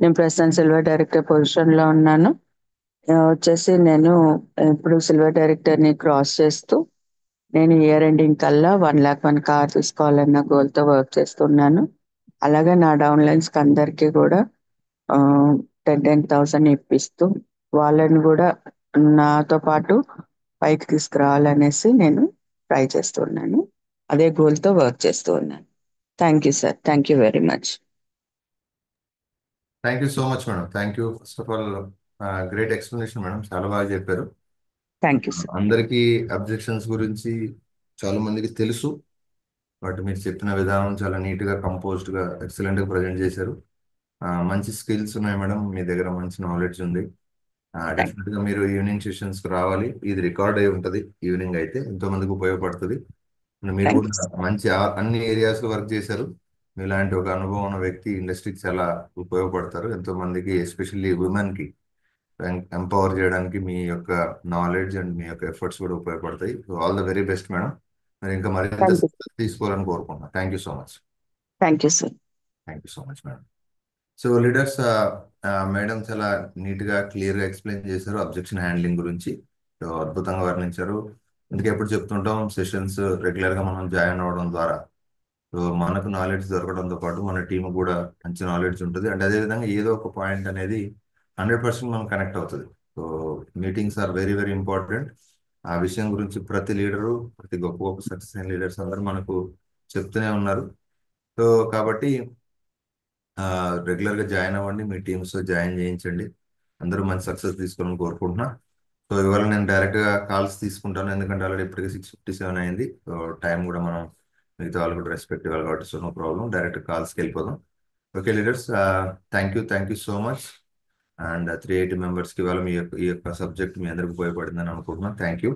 నేను ప్రస్తుతం సిల్వర్ డైరెక్టర్ పొజిషన్లో ఉన్నాను. వచ్చేసి నేను ఇప్పుడు సిల్వర్ డైరెక్టర్ని క్రాస్ చేస్తూ నేను ఇయర్ ఎండింగ్ కల్లా 1,01,000 కార్ తీసుకోవాలన్న గోల్తో వర్క్ చేస్తున్నాను. అలాగే నా డౌన్ లైన్స్కి అందరికీ కూడా 10,000 ఇప్పిస్తూ వాళ్ళని కూడా నాతో పాటు పైకి తీసుకురావాలనేసి నేను ట్రై చేస్తున్నాను. అదే గోల్తో వర్క్ చేస్తూ ఉన్నాను. Thank you sir, thank you very much. Thank you so much madam. Thank you. First of all great explanation madam, చాలా బాగా చెప్పారు. Thank you sir. అందరికీ అబ్జెక్షన్స్ గురించి చాలా మందికి తెలుసు, బట్ మీరు చెప్పిన విధానం చాలా నీట్గా కంపోజ్డ్గా ఎక్సలెంట్గా ప్రజెంట్ చేశారు. మంచి స్కిల్స్ ఉన్నాయి మేడం మీ దగ్గర, మంచి నాలెడ్జ్ ఉంది. థ్యాంక్ డెఫినెట్గా మీరు ఈవినింగ్ సెషన్స్కి రావాలి. ఇది రికార్డ్ అయి ఉంటుంది, ఈవినింగ్ అయితే ఎంతో మందికి ఉపయోగపడుతుంది. మీరు థ్యాంక్ యూ కూడా సార్. మంచి అన్ని ఏరియాస్లో వర్క్ చేశారు. మీలాంటి ఒక అనుభవం ఉన్న వ్యక్తి ఇండస్ట్రీకి చాలా ఉపయోగపడతారు. ఎంతో మందికి, ఎస్పెషల్లీ ఉమెన్కి ఎంపవర్ చేయడానికి మీ యొక్క నాలెడ్జ్ అండ్ మీ యొక్క ఎఫర్ట్స్ కూడా ఉపయోగపడతాయి. All the very best madam. మరి ఇంకా మరింత థ్యాంక్ యూ. తీసుకోవాలని కోరుకుంటున్నాను. Thank you so much. Thank you sir. Thank you so much madam. So leaders, madam చాలా నీట్గా క్లియర్గా ఎక్స్ప్లెయిన్ చేశారు అబ్జెక్షన్ హ్యాండ్లింగ్ గురించి. సో అద్భుతంగా వర్ణించారు. అందుకే ఎప్పుడు చెప్తుంటాం, సెషన్స్ రెగ్యులర్గా మనం జాయిన్ అవ్వడం ద్వారా సో మనకు నాలెడ్జ్ దొరకడంతో పాటు మన టీం కూడా మంచి నాలెడ్జ్ ఉంటుంది. అండ్ అదేవిధంగా ఏదో ఒక పాయింట్ అనేది 100% మనం కనెక్ట్ అవుతుంది. So meetings are very very important. ఆ విషయం గురించి ప్రతి లీడరు, ప్రతి గొప్ప గొప్ప సక్సెస్ అయిన లీడర్స్ అందరూ మనకు చెప్తూనే ఉన్నారు. సో కాబట్టి రెగ్యులర్గా జాయిన్ అవ్వండి, మీ టీమ్స్ జాయిన్ చేయించండి. అందరూ మంచి సక్సెస్ తీసుకోవాలని కోరుకుంటున్నా. సో ఇవాళ నేను డైరెక్ట్గా కాల్స్ తీసుకుంటాను, ఎందుకంటే ఆల్రెడీ ఇప్పటికీ 6:57 అయింది. సో టైం కూడా మనం మిగతా వాళ్ళు కూడా రెస్పెక్ట్ ఇవ్వాలి కాబట్టి సో నో ప్రాబ్లం, డైరెక్ట్ కాల్స్కి వెళ్ళిపోదాం. Okay leaders, thank you so much. And 380 మెంబర్స్కి ఇవాళ ఈ యొక్క సబ్జెక్ట్ మీ అందరికి ఉపయోగపడిందని అనుకుంటున్నాను. Thank you.